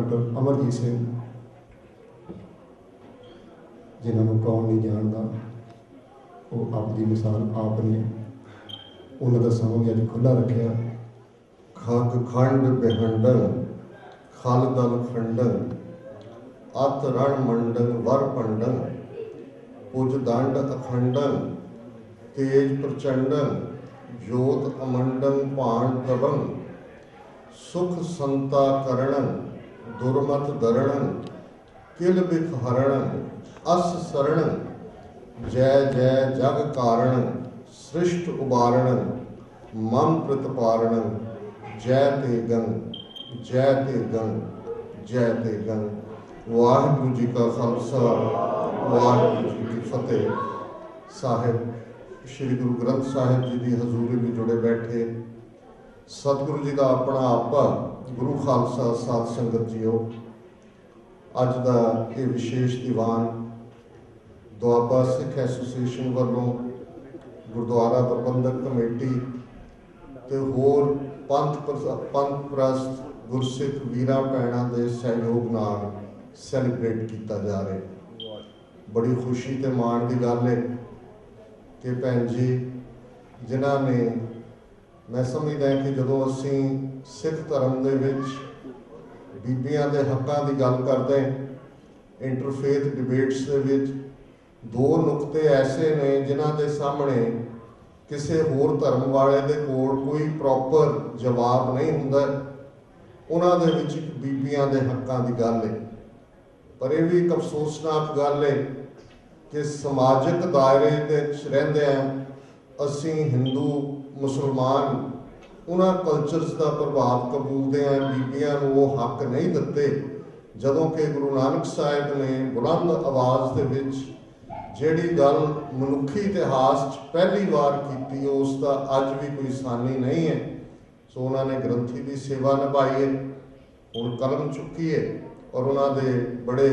Doctor Amarjeet Singh, जिन्होंने कौन नहीं जानता, वो आपकी मिसाल आप ने उन्होंने समय भी अज खुला रखा। खग खंड बेहंडन खल दल खंडन अत रण मंडन वर पंडन पुज दंड अखंडन तेज प्रचंडन जोत अमंडन पाण दबंग सुख संता करणन दुर्मत दरणन किल बिख हरणन अस सरणन जय जय जग कारणन सृष्ट उबारणन मम प्रतिपारणन जय ते गंग जय ते गंग जय ते गंग। वाहिगुरु जी का खालसा वाहिगुरु जी की फतेह। साहिब श्री गुरु ग्रंथ साहिब जी की हजूरी में जुड़े बैठे सतगुरु जी का अपना आपा गुरु खालसा साध संगत जीओ, अज का ये विशेष दीवान दुआबा सिख एसोसीएशन वालों गुरुद्वारा प्रबंधक कमेटी ते होर पंथ प्रस्त गुरसिख वीरां भैणां दे सहयोग नाल सैलीब्रेट किया जा रहा। बड़ी खुशी ते माण की गल है कि भैन जी जिन्हां ने, मैं समझदा कि जदों असीं सिख धर्म दे विच बीबियां दे हक्कां की गल करते इंटरफेथ डिबेट्स दे विच दो नुकते ऐसे ने जिन्हां दे सामने किसी होर धर्म वाले दे कोल कोई प्रॉपर जवाब नहीं हुंदा। उन्हां दे विच बीबियां दे हक्कां की गल है, पर यह भी एक अफसोसनाक गल है कि समाजिक दायरे दे विच रहिंदिआं असीं हिंदू मुसलमान उन्हां कल्चरस का प्रभाव कबूलदिआं बीबियां नूं वो हक नहीं दिते, जदों कि गुरु नानक साहिब ने बुलंद आवाज़ दे विच जिहड़ी गल मनुखी इतिहास पहली बार की उसका अज भी कोई सानी नहीं है। सो उन्होंने ग्रंथी की सेवा निभाई है, हुण कलम चुकी है और उन्होंने बड़े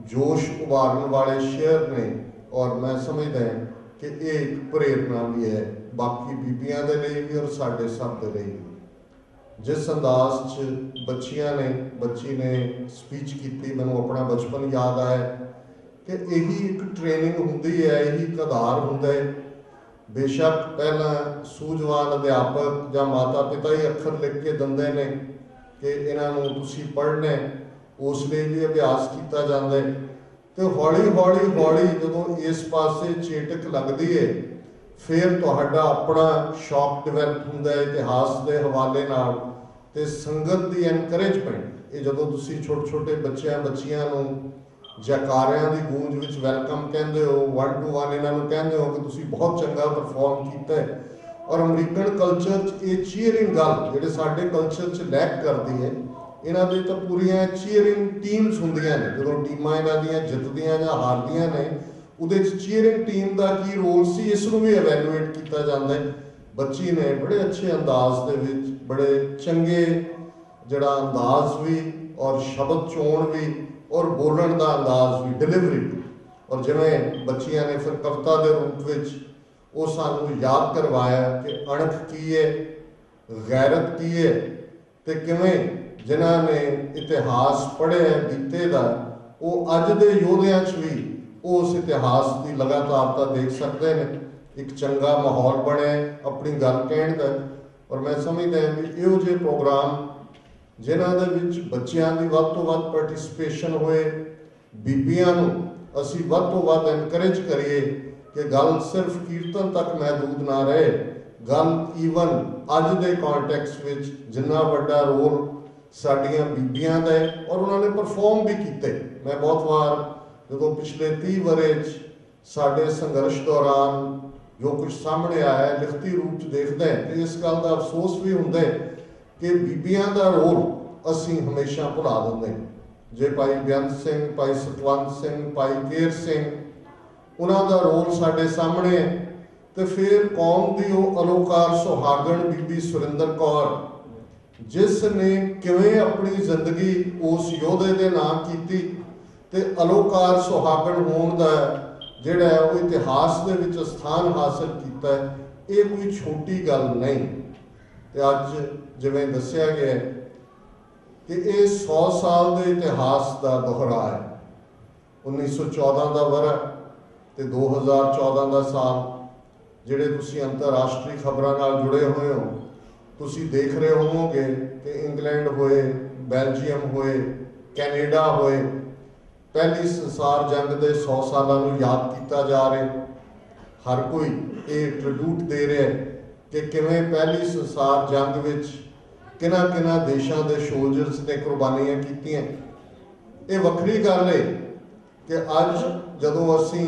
जोश उभारन वाले शेयर ने, और मैं समझदा कि ये एक प्रेरणा भी है बाकी बीबियां दे लई भी और साडे सब दे लई भी। जिस अंदाज च बच्ची ने स्पीच की, मैनूं अपना बचपन याद आया कि यही एक ट्रेनिंग होंदी है, यही एक आधार होंदा है। बेशक पहला सूझवान अध्यापक या माता पिता ही अखर लिख के दिंदे ने कि इन्हों तुसीं पढ़ना, उस लिए भी अभ्यास किया जाता है। तो हौली हौली हौली जो इस पासे चेटक लगती है, फिर तुहाडा अपना शौक डिवेलप होंदा है इतिहास के हवाले नाल ते संगत की एनकरेजमेंट। ये जदों तुसीं छोटे छोटे बच्चियां नूं जयकारियां की गूंज विच वैलकम कहते हो, 1 to 1 इन्हों कहते हो कि तुसीं बहुत चंगा परफॉर्म किया है। और अमरीकन कल्चर ये चीयरिंग गल जिहड़े साडे कल्चर च लैक करती है, इन्हां दी तां पूरियां चीयरिंग टीम्स हुंदियां ने। जदों टीमां इन्हां दियां जितदियां जां हारदियां ने, उहदे च चीयरिंग टीम का की रोल सी, इसनूं भी एवैलूएट किया जाता है। बच्ची ने बड़े अच्छे अंदाज दे विच बड़े चंगे जिहड़ा अंदाज भी और शब्द चोण भी और बोलन का अंदाज भी, डिलीवरी भी, और जिवें बच्चियां ने फिर कविता के रूप में वो सानू याद करवाया कि अणख की है, गैरत की है, तो किवें जिन्हों ने इतिहास पढ़े बीते का वो अज के योद्धियां भी उस इतिहास की लगातारता देख सकते हैं। एक चंगा माहौल बने अपनी गल कहण का। और मैं समझदा भी इहो जिहे प्रोग्राम जिन्हां दे विच बच्चियां की वध तो वध पार्टिसिपेशन होए, बीबियां नूं असीं वध तो वध एनकरेज करिए कि गल सिर्फ कीर्तन तक महदूद ना रहे, गल ईवन अज के कॉन्टैक्स्ट विच जिन्ना वड्डा रोल साडियां बीबियां दा है और उन्होंने परफॉर्म भी किए। मैं बहुत बार जो पिछले 30 वरे साडे संघर्ष दौरान जो कुछ सामने आया लिखती रूप च देखते हैं तो इस गल का अफसोस भी होंदा है कि बीबियां का रोल असीं हमेशा भुला दिंदे। जे भाई बेअंत सिंह, भाई सतवंत सिंह, भाई केर सिंह, उन्हां दा रोल साडे सामने है, तो फिर कौम की वो अलोकार सुहागण बीबी सुरिंदर कौर जिसने किवें अपनी जिंदगी उस योधे के नाम की ते अलोकार सुहागण होने का जिहड़ा वो इतिहास दे विच स्थान हासिल किया है, ये कोई छोटी गल नहीं। तो अज जिवें दस्सिया गया कि ये 100 साल के इतिहास का दोहरा है। 1914 का वरा तो 2014 का साल, ਜਿਹੜੇ ਤੁਸੀਂ अंतरराष्ट्रीय खबरों नाल जुड़े हुए हो, ਤੁਸੀਂ देख रहे होवोगे कि इंग्लैंड होए, बैल्जियम होए, कैनेडा होए, पहली संसार जंग के 100 सालों याद किया जा रहा। हर कोई ये ट्रिब्यूट दे रहा है कि किवें पहली संसार जंग विच किन्हां किन्हां देशों के सोल्जर्स ने कुर्बानियां कीतियां। ये वक्री गल है कि अज जदों असीं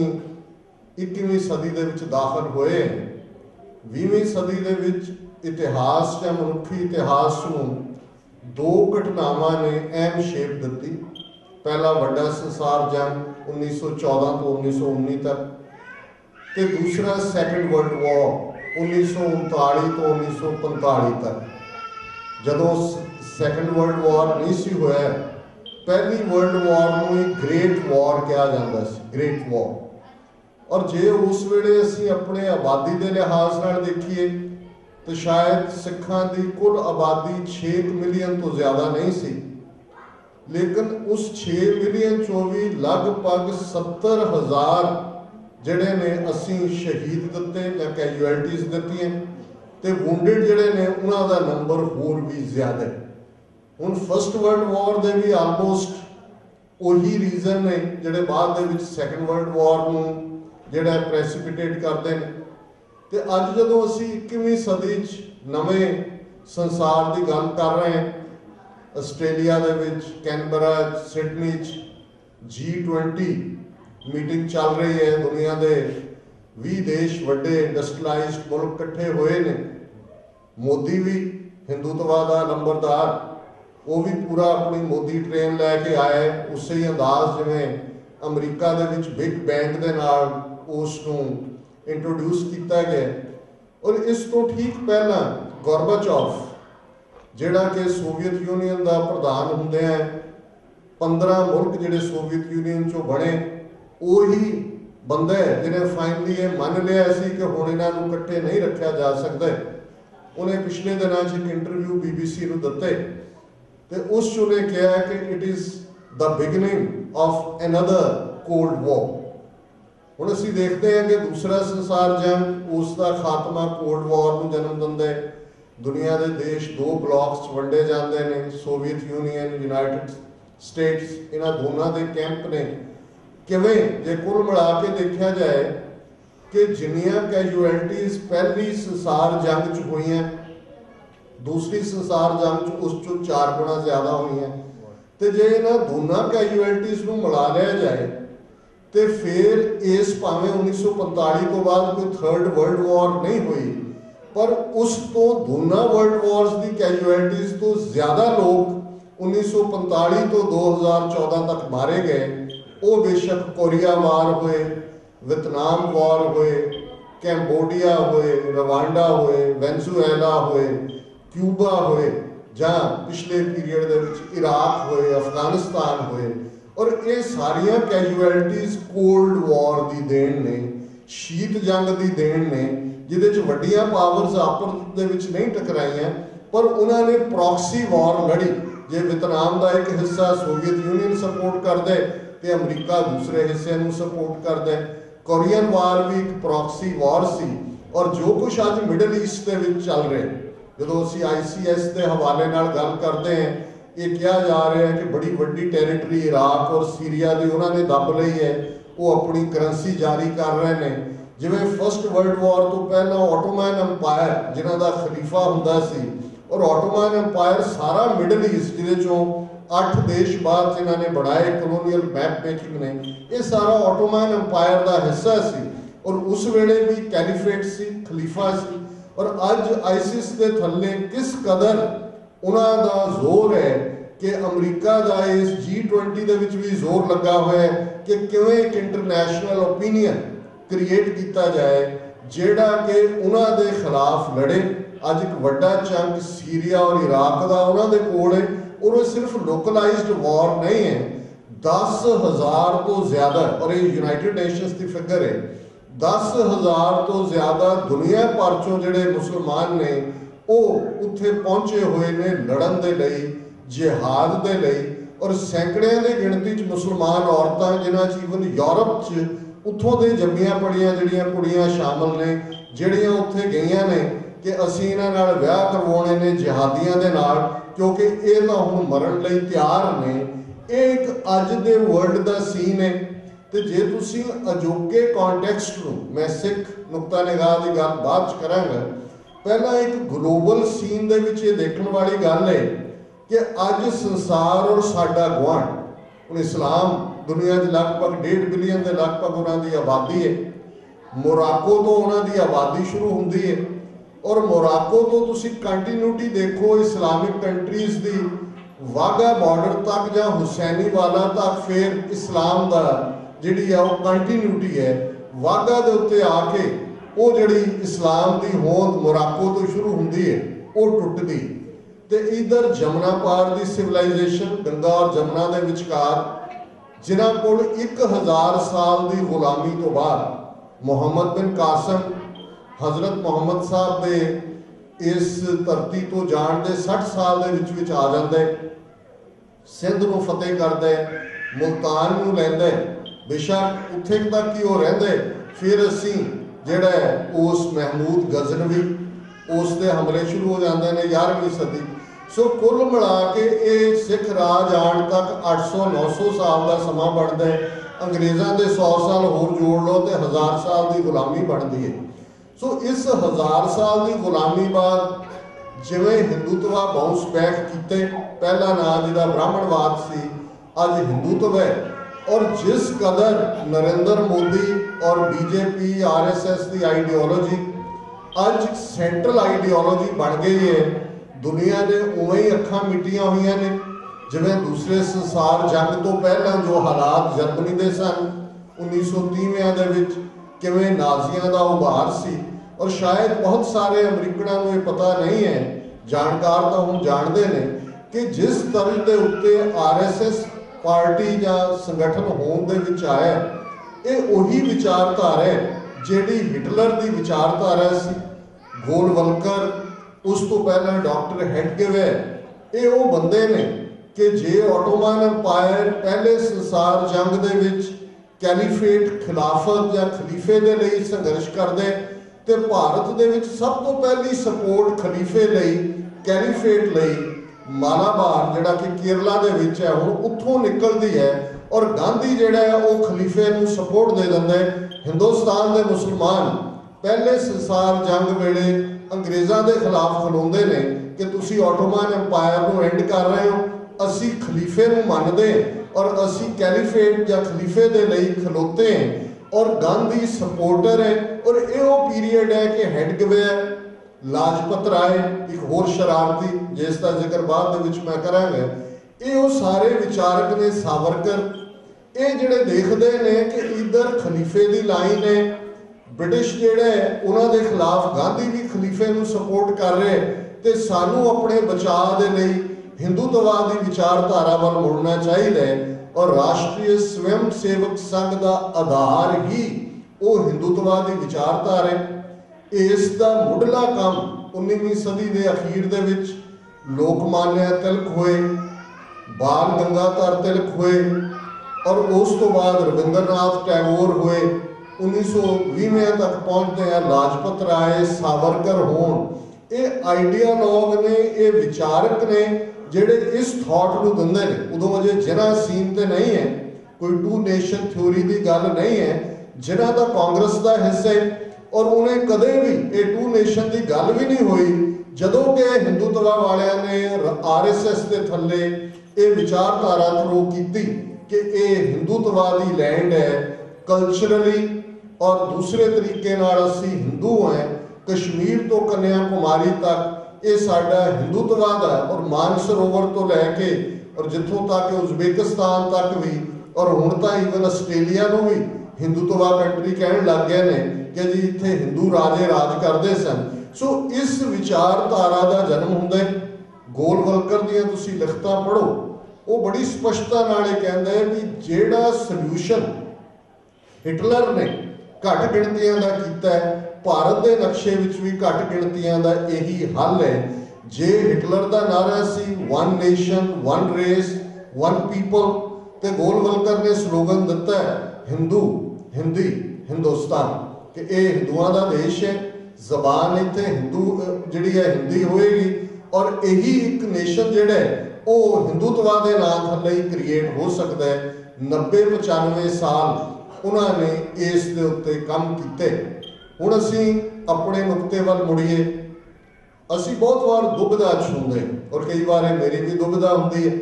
21वीं सदी दे विच दाखल होए, 20वीं सदी दे विच इतिहास या मनुखी इतिहास नूं दो घटनावां ने अहम शेप दिती। पहला वड्डा संसार जंग 1914 तो 1919 तक, ते दूसरा सैकेंड वर्ल्ड वॉर 1939 तो 1945 तक। जदों सैकेंड वर्ल्ड वॉर नहीं सी होया, पहली वर्ल्ड वॉर नूं ग्रेट वॉर कहा जाता सी, ग्रेट वॉर। और जे उस वेले असीं अपने आबादी के लिहाज नाल देखीए तो शायद सिखां की कुल आबादी 6 मिलियन तो ज़्यादा नहीं सी, लेकिन उस 6 मिलियन चों भी लगभग 70,000 जिहड़े ने असीं शहीद दिते या कैजुअलिटीज़ दित्तियां, ते वुंडेड जिहड़े ने उन्हां दा नंबर होर भी ज़्यादा है। हुण फर्स्ट वर्ल्ड वॉर दे भी आलमोस्ट उही रीजन ने जिहड़े बाद दे विच सैकेंड वर्ल्ड वॉर नूं जिहड़ा प्रेसिपिटेट करते हैं। तो अज जदों असीं 21वीं सदी नवें संसार की गल कर रहे हैं, आस्ट्रेलिया दे विच कैनबरा सिडनी G20 मीटिंग चल रही है। दुनिया के 20 देश वड्डे इंडस्ट्रियलाइज्ड मुल्क इकट्ठे हुए ने। मोदी भी हिंदुत्व का नंबरदार, वो भी पूरा अपनी मोदी ट्रेन लैके आया है, उस ही अंदाज जिवें अमरीका दे विच बिग बैंड दे नाल उसनूं इंट्रोड्यूस किया गया। और इस तो ठीक पहला गोरबाचोव जिहड़ा कि सोवियत यूनियन का प्रधान हुंदिआं 15 मुल्क जिहड़े सोवियत यूनियन चों बने, उही बंदा है जिन्हें फाइनली ये मान लिया सी कि हुण इन्हां नूं इकट्ठे नहीं रखा जा सकता। उन्हें पिछले दिनों एक इंटरव्यू BBC नूं दित्ते ते उस च उन्हें कहा कि it is the beginning of another cold war. हुण असीं देखते हैं कि दूसरा संसार जंग उसका खात्मा कोल्ड वॉर नूं जन्म दिंदा है। दुनिया के देश दो ब्लॉक्स वंडे जाते हैं, सोवियत यूनीयन, यूनाइटेड स्टेट्स, इन्हां दोनों के कैंप ने। किवें जे कुल मिला के देखा जाए कि जिन्नियां कैजुअलिटीज़ पहली संसार जंग च होईयां, दूसरी संसार जंग च उस चों 4 गुणा ज़्यादा होईयां। तो जे इन्हां दोनों कैजुअलिटीज़ नूं मिला लिया जाए तो फिर इस भावें 1945 तो बाद कोई थर्ड वर्ल्ड वॉर नहीं हुई, पर उस तो दोनों वर्ल्ड वॉर्स की कैजुअलिटीज़ तो ज़्यादा लोग 1945 तो 2014 तक मारे गए। वो बेशक कोरिया वार हुए, वियतनाम वार हुए, कैम्बोडिया हुए, रवांडा हुए, वेनेजुएला हुए, क्यूबा हुए, जां पिछले पीरियड दे विच इराक हुए, अफगानिस्तान हुए। और ये सारिया कैजुअलिटीज़ कोल्ड वॉर की देन ने, शीत जंग की देन ने, जिहदे वड्डियां पावर्स आपस दे विच नहीं टकराइयां, पर उन्होंने प्रॉक्सी वॉर लड़ी। जे वियतनाम का एक हिस्सा सोवियत यूनीयन सपोर्ट करता है तो अमरीका दूसरे हिस्से नूं सपोर्ट करता है। कोरियन वार भी एक प्रॉक्सी वॉर सी। और जो कुछ अज मिडल ईस्ट के विच चल रहा है, जो असीं ICS के हवाले नाल गल करते हैं, ये कहा जा रहा है कि बड़ी वड्डी टैरिटरी इराक और सीरिया की उन्होंने दब ली है, वो अपनी करंसी जारी कर रहे हैं। जिवें फर्स्ट वर्ल्ड वॉर तो पहला ऑटोमैन अंपायर जिन्हां दा खलीफा हुंदा सी, और ऑटोमैन अंपायर सारा मिडल ईस्ट जिहदे चों 8 देश बाद जिन्हां ने बनाए कलोनीअल मैप मेकिंग ने, ये सारा ऑटोमैन अंपायर का हिस्सा सी। और उस वेले भी कैलीफेट सी, खलीफा सी। और अज आईसिस के थल्ले किस कदर उन्हां दा जोर है कि अमरीका का इस G20 दे विच भी जोर लगा हुआ है कि किवें एक इंटरनेशनल ओपीनियन क्रिएट किया जाए जिहड़ा कि उन्हां दे खिलाफ लड़े। अज एक वड्डा चंक सीरिया और इराक का उन्हां दे कोल है, और वो सिर्फ लोकलाइज्ड वॉर नहीं है, 10,000 तो ज़्यादा, और ये यूनाइटेड नेशंस की फिगर है, 10,000 तो ज़्यादा दुनिया भर चों जिहड़े मुसलमान ने वो उत्थे पहुंचे हुए ने लड़न दे लई जिहाद के लिए और सैकड़ियां की गिणती च मुसलमान औरतां जिन्हां च ईवन यूरोप च उत्थों दे जम्मियां पढ़ियां जिहड़ियां कुड़ियां शामिल ने जिहड़ियां उत्थे गईयां ने कि असीं इन्हां नाल विआह करवाउणे ने जिहादियां दे नाल क्योंकि ये तां हुण मरण लई तैयार ने। ये एक अज दे वर्ल्ड दा सीन है। तो जे तुसीं अजोके कॉन्टैक्सट नूं मैं सिख नुक्ता निगाह की गल बाद च करांगा, पहला एक ग्लोबल सीन दे विच ये देखण वाली गल है कि अज संसार और साडा गुआंढ हुण इस्लाम दुनिया च लगभग 1.5 बिलियन के लगभग उन्होंने आबादी है। मोराको तो उन्होंने आबादी शुरू होंदी है और मोराको तो तुसी कंटीन्यूटी देखो इस्लामिक कंट्रीज़ की वाघा बॉर्डर तक या हुसैनी वाला तक फिर इस्लाम का जिहड़ी है वो कंटीन्यूटी है। वाघा के उत्ते आके वो जिहड़ी इस्लाम की होंद मोराको तो शुरू होंदी है वो टुटदी ते इधर जमुना पार की सिविलाइजेशन गंगा और जमुना के विचकार जिन्हां कोल 1000 साल की गुलामी तो बाद मुहम्मद बिन कासम हजरत मुहम्मद साहब के इस धरती तो जाण दे 60 साल के विच आ जाते, सिंध नूं फतेह करते, मुल्तान नूं लैंदे, बेशक उत्थे तक ही वो रहिंदे। फिर असीं जिहड़ा उस महमूद गजनवी उस दे हमले शुरू हो जाते हैं 11वीं सदी। सो कुल मिला के ये सिख राज आने तक 800-900 साल का समा बनता है। अंग्रेज़ों के 100 साल होर जोड़ लो तो 1000 साल की गुलामी बनती है। सो इस 1000 साल की गुलामी बाद जिवें हिंदुत्व बाउंस बैक किते, पहला नाम जिहदा ब्राह्मणवाद सी अज हिंदुत्व है। और जिस कदर नरेंद्र मोदी और बीजेपी RSS की आइडियोलॉजी अज सेंट्रल आइडियोलॉजी बन गई है, दुनिया ने उवें ही अखां मिटियां हुई ने जिवें दूसरे संसार जंग तो पहला जो हालात जर्मनी के सन 1930 दे विच किवें नाजियां का उभार सी। और शायद बहुत सारे अमरीकनां नूं ये पता नहीं है, जानकार तो हुण जाणदे ने कि जिस तरह के उत्ते RSS पार्टी या संगठन होने दे विच आया, ये उही विचारधारा है जिहड़ी हिटलर की विचारधारा सी। गोलवल्कर उस तो पहला डॉक्टर हेडगेवे, ये वो बंदे ने कि जे ऑटोमन अंपायर पहले संसार जंग दे विच कैलीफेट खिलाफत या खलीफे के लिए संघर्ष करते तो भारत दे विच सब तो पहली सपोर्ट खलीफे लई कैलीफेट लई मालाबार जिहड़ा कि केरला दे विच है हुण उत्थों निकलती है। और गांधी जिहड़ा है वो खलीफे नूं सपोर्ट दे दिंदा है। हिंदुस्तान के मुसलमान पहले संसार जंग वेले अंग्रेज़ों के खिलाफ खलोंदे ने कि तुसी ऑटोमन अंपायर नूं एंड कर रहे हो, असी खलीफे नूं मनदे और असी कैलीफेट या खलीफे दे लई खलोते हैं और गांधी सपोर्टर है। और ये वो पीरीयड है कि हेडगेवे, लाजपत राय एक होर शरारती जिसका जिक्र बाद विच मैं करांगा, ये वो सारे विचारक ने, सावरकर, ये जिहड़े देखते हैं कि इधर खलीफे की लाइन है, ब्रिटिश जिहड़े उन्होंने खिलाफ गांधी भी खलीफे नूं सपोर्ट कर रहे तो सानू अपने बचाव के लिए हिंदुत्ववादी विचारधारा वाल मुड़ना चाहिए। और राष्ट्रीय स्वयं सेवक संघ का आधार ही वो हिंदुत्ववादी विचारधारा है। इसका मुढ़ला काम 19वीं सदी के अखीर दे विच लोकमान्य तिलक होए, बाल गंगाधर तिलक होए और उस तो बाद रविंद्रनाथ टैगोर हुए। 1920 तक पहुँचते हैं लाजपत राय, सावरकर होण। ये आइडियालॉग ने, ये विचारक ने जिहड़े इस थॉट नूं दिंदे ने। उदों अजे जिन्हां सीन ते नहीं है, कोई 2 नेशन थ्योरी की गल नहीं है, जिन्हां दा कांग्रेस का हिस्सा है और उन्हें कदे भी ये 2 नेशन की गल भी नहीं हुई जदों कि हिंदुत्व वालियां ने RSS के थल्ले ये विचारधारा थ्रो की कि ये हिंदुत्ववादी लैंड है, कल्चरली और दूसरे तरीके नाल असीं हिंदू हैं, कश्मीर तो कन्याकुमारी तक ये साडा हिंदुत्ववाद है। और मानसरोवर तो लैके और जिथों तक उज़बेकिस्तान तक भी और हुण तां ईवन आस्ट्रेलिया नूं भी हिंदुत्वा कंट्री कहण लग गए ने कि जी इत्थे हिंदू राजे राज करते सन। सो इस विचारधारा का जन्म हुंदा है। गोलवल्कर दीयां तुसीं लिखतां पढ़ो, वो बड़ी स्पष्टता नाल कहंदा है कि जिहड़ा सल्यूशन हिटलर ने घट गिणतियां का कीता है, भारत के नक्शे विच भी घट गिणतियां का यही हल है जे हिटलर का नारा सी one nation one race one people, तो गोलवलकर ने स्लोगन दिता है हिंदू हिंदी हिंदुस्तान, कि ये हिंदुओं का देश है, जबान इत्थे हिंदू जिहड़ी है हिंदी होएगी, और यही एक नेशन जिहड़ा है वो हिंदुत्व के नाम थल्ले ही क्रिएट हो सकता है। 90-95 साल उन्होंने इस दे उत्ते काम किए। हुण असीं अपने नुकते वाल मुड़ीए। असीं बहुत बार दुविधा छूंदे, और कई बार मेरी भी दुविधा हुंदी है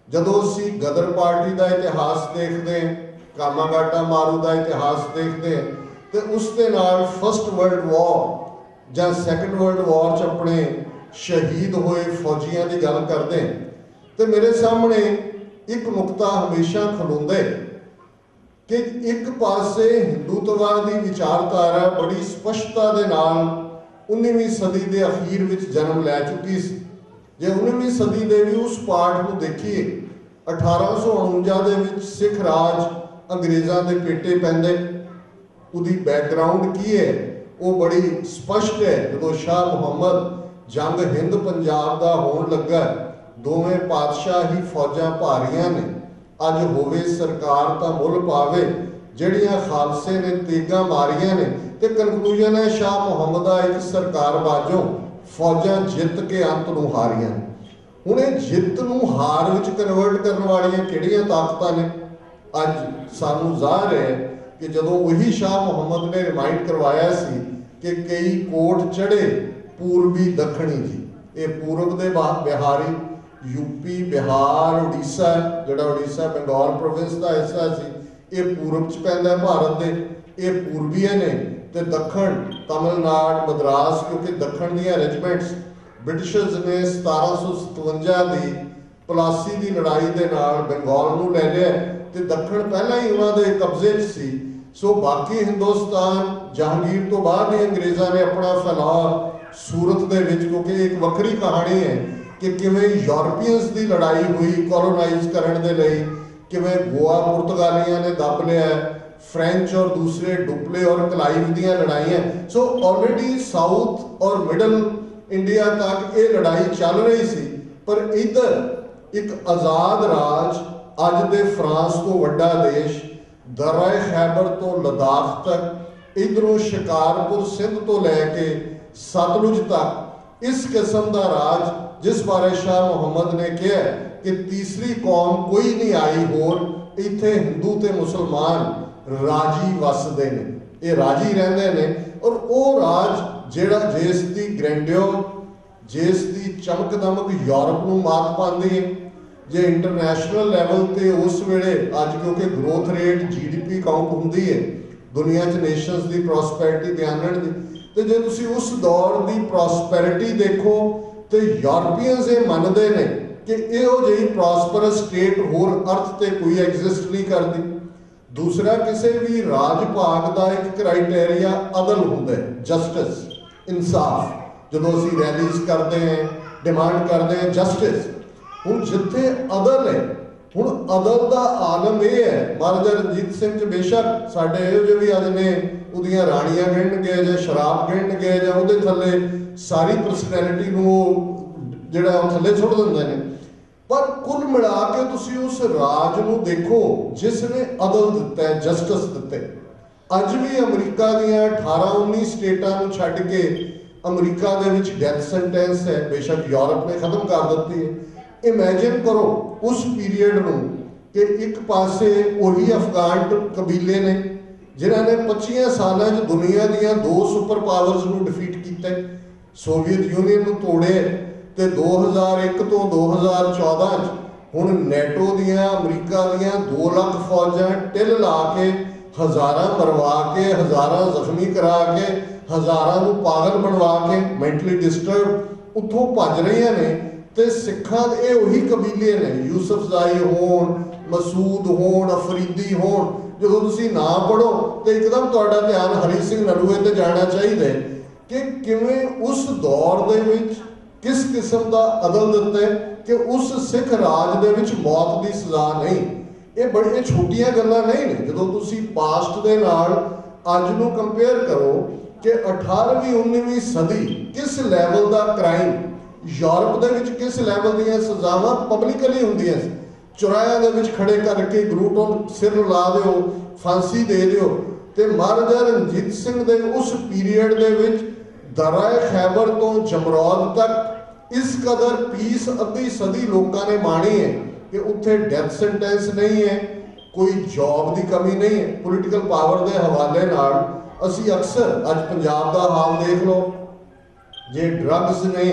जदों असीं गदर पार्टी का इतिहास देखते हैं, कामागाटा मारू का इतिहास देखते हैं, तो उसके नाल फर्स्ट वर्ल्ड वॉर या सैकेंड वर्ल्ड वॉर च अपने शहीद होए फौजियों की गल करते हैं, तो मेरे सामने एक नुकता हमेशा खलोंदा है कि एक पासे हिंदुत्व की विचारधारा बड़ी स्पष्टता के नाल 19वीं सदी के अखीर में जन्म लै चुकी सी। जे 19वीं सदी के भी उस पार्ट को देखिए, 1849 के सिख राज अंग्रेज़ों के पेटे पैंदे, उसकी बैकग्राउंड की है वो बड़ी स्पष्ट है। जो शाह मुहम्मद जंग हिंद पंजाब का होण लगा, दोवें पातशाह ही फौजां भारियां ने, अज होवे सरकार तां मुल पावे, जड़ियां खालसे ने तेगा मारियां ने, ते कनकलूजन है शाह मुहम्मद एक सरकार बाजों फौजां जित के अंत नूं हारियां। हुण इह जित नूं हार विच कन्वर्ट करने वालियां किहड़ियां ताकतां ने? अज सानूं ज़ाहिर है कि जदों वही शाह मुहम्मद ने रिमाइंड करवाया सी कि कई कोट चढ़े पूर्वी दखणी जी, ये पूरब के बिहारी यूपी बिहार उड़ीसा, जोड़ा उड़ीसा बंगाल प्रोविंस का हिस्सा सी, ये पूरब च पैंदा भारत के, ये पूर्वीय ने, तो दखण तमिलनाडु मद्रास, क्योंकि दखण दियां रेजिमेंट्स ब्रिटिशर्स ने 1757 की प्लासी की लड़ाई के नाल बंगाल नूं लै लिया, तो दखण पहला ही उन्होंने कब्जे च सी। सो बाकी हिंदुस्तान जहांगीर तो बाद ही अंग्रेज़ों ने अपना फैलाव सूरत दे विच, क्योंकि एक वक्री कहानी है कि किवें यूरोपीयंस की लड़ाई हुई कॉलोनाइज करने के लिए, किवें गोवा पुर्तगालियां ने दब लिया, फ्रेंच और दूसरे डुपले और क्लाइव दियां लड़ाइयां। सो ऑलरेडी साउथ और मिडल इंडिया तक ये लड़ाई चल रही सी, पर इधर एक आज़ाद राज अज दे फ्रांस तो वड्डा देश, दर्रा खैबर तो लद्दाख तक, इधरों शिकारपुर सिंध तो लैके सतलुज तक, इस किस्म का राज जिस बारे शाह मुहम्मद ने कहा कि तीसरी कौम कोई नहीं आई होर, इत्थे हिंदू ते मुसलमान राजी वसदे ने, ये राजी रहंदे ने। और वो राज जेड़ा जिस दी ग्रैंडियोर, जिस दी चमक दमक यूरोप नूं मात पांदी है, जे इंटरनेशनल लैवल ते उस वेले अज क्योंकि ग्रोथ रेट GDP काउंट हुंदी है दुनिया च नेशनस की प्रॉस्पैरिटी बयानण दी, तो जे तुसी उस दौर की प्रॉस्पैरिटी देखो तो यूरोपीयंस ये मनते हैं कि इहो जी प्रॉस्परस स्टेट होर अर्थ ते कोई एग्जिस्ट नहीं करती। दूसरा, किसी भी राज भाग का एक क्राइटेरिया अदल होंदा है, जस्टिस इंसाफ। जो असीं रैलीज करते हैं डिमांड करते हैं जस्टिस, हुण जिथे अदल है, हुण अदल का आलम यह है, महाराजा रणजीत सिंह च बेशक साडे इहो जे भी अज ने उहदियां राणियां गिण गए जां शराब गिण गए जां उहदे थल्ले सारी परसनैलिटी नूं जिहड़ा थल्ले सुट दिंदे ने, पर कुल मिला के तुसीं उस राज नूं देखो जिसने अदल दिता है, जस्टिस दिते। अज भी अमरीका दीयां 18-19 स्टेटां नूं छड्ड के अमरीका दे विच डेथ सेंटेंस है, बेशक यूरोप ने खत्म कर दित्ती है। इमैजिन करो उस पीरीयड नूं कि एक पासे वही अफगान कबीले ने जिन्होंने 25 सालों दुनिया दीयां 2 सुपर पावर्स नूं डिफीट किया, सोवियत यूनियन नूं तोड़े, ते 2001 तो 2014 हुण नैटो दियां अमरीका दियां 2 लाख फौजां टिल ला के हज़ारां मरवा के, हज़ारां जख्मी करा के, हज़ारां नूं पागल बनवा के, मेंटली डिस्टर्ब उत्थों भज रही ने। ते सिखां ये उही कबीले ने, यूसुफजाई होण, मसूद होण, अफरीदी होण, जो तुसीं ना पढ़ो तो एकदम तुहाडा ध्यान हरी सिंह नलूए ते जाना चाहिए कि किवें उस दौर दे विच किस किस्म का अदल दिता है कि उस सिख राज दे विच मौत की सज़ा नहीं। ये बड़ियां छोटियां गल्लां नहीं ने। जो तुसीं पास्ट दे नाल अज नूं कंपेयर करो कि 18वीं 19वीं सदी किस लैवल का क्राइम यूरोप ਦੇ ਵਿੱਚ ਕਿਸ ਲੈਵਲ ਦੀਆਂ ਸਜ਼ਾਵਾਂ ਪਬਲਿਕਲੀ ਹੁੰਦੀਆਂ ਸੀ। ਚੁਰਾਇਆਂ ਦੇ ਵਿੱਚ ਖੜੇ ਕਰਕੇ ਗਰੂਟੋਂ ਸਿਰ ਲਾ ਦਿਓ, ਫਾਂਸੀ ਦੇ ਦਿਓ। ਤੇ ਮਹਾਰਾਜਾ ਰਣਜੀਤ ਸਿੰਘ ਦੇ ਉਸ ਪੀਰੀਅਡ ਦੇ ਵਿੱਚ ਦਰਾਏ ਖੈਬਰ ਤੋਂ ਜਮਰੌਦ ਤੱਕ ਇਸ ਕਦਰ ਪੀਸ ਅੱਧੀ ਸਦੀ ਲੋਕਾਂ ਨੇ ਮਾਣੀ ਹੈ ਕਿ ਉੱਥੇ ਡੈਥ ਸੈਂਟੈਂਸ ਨਹੀਂ ਹੈ, ਕੋਈ ਜੌਬ ਦੀ ਕਮੀ ਨਹੀਂ ਹੈ। ਪੋਲੀਟੀਕਲ ਪਾਵਰ ਦੇ ਹਵਾਲੇ ਨਾਲ ਅਸੀਂ ਅਕਸਰ ਅੱਜ ਪੰਜਾਬ ਦਾ ਹਾਲ ਦੇਖ ਲਓ, ਜੇ ਡਰੱਗਸ ਨੇ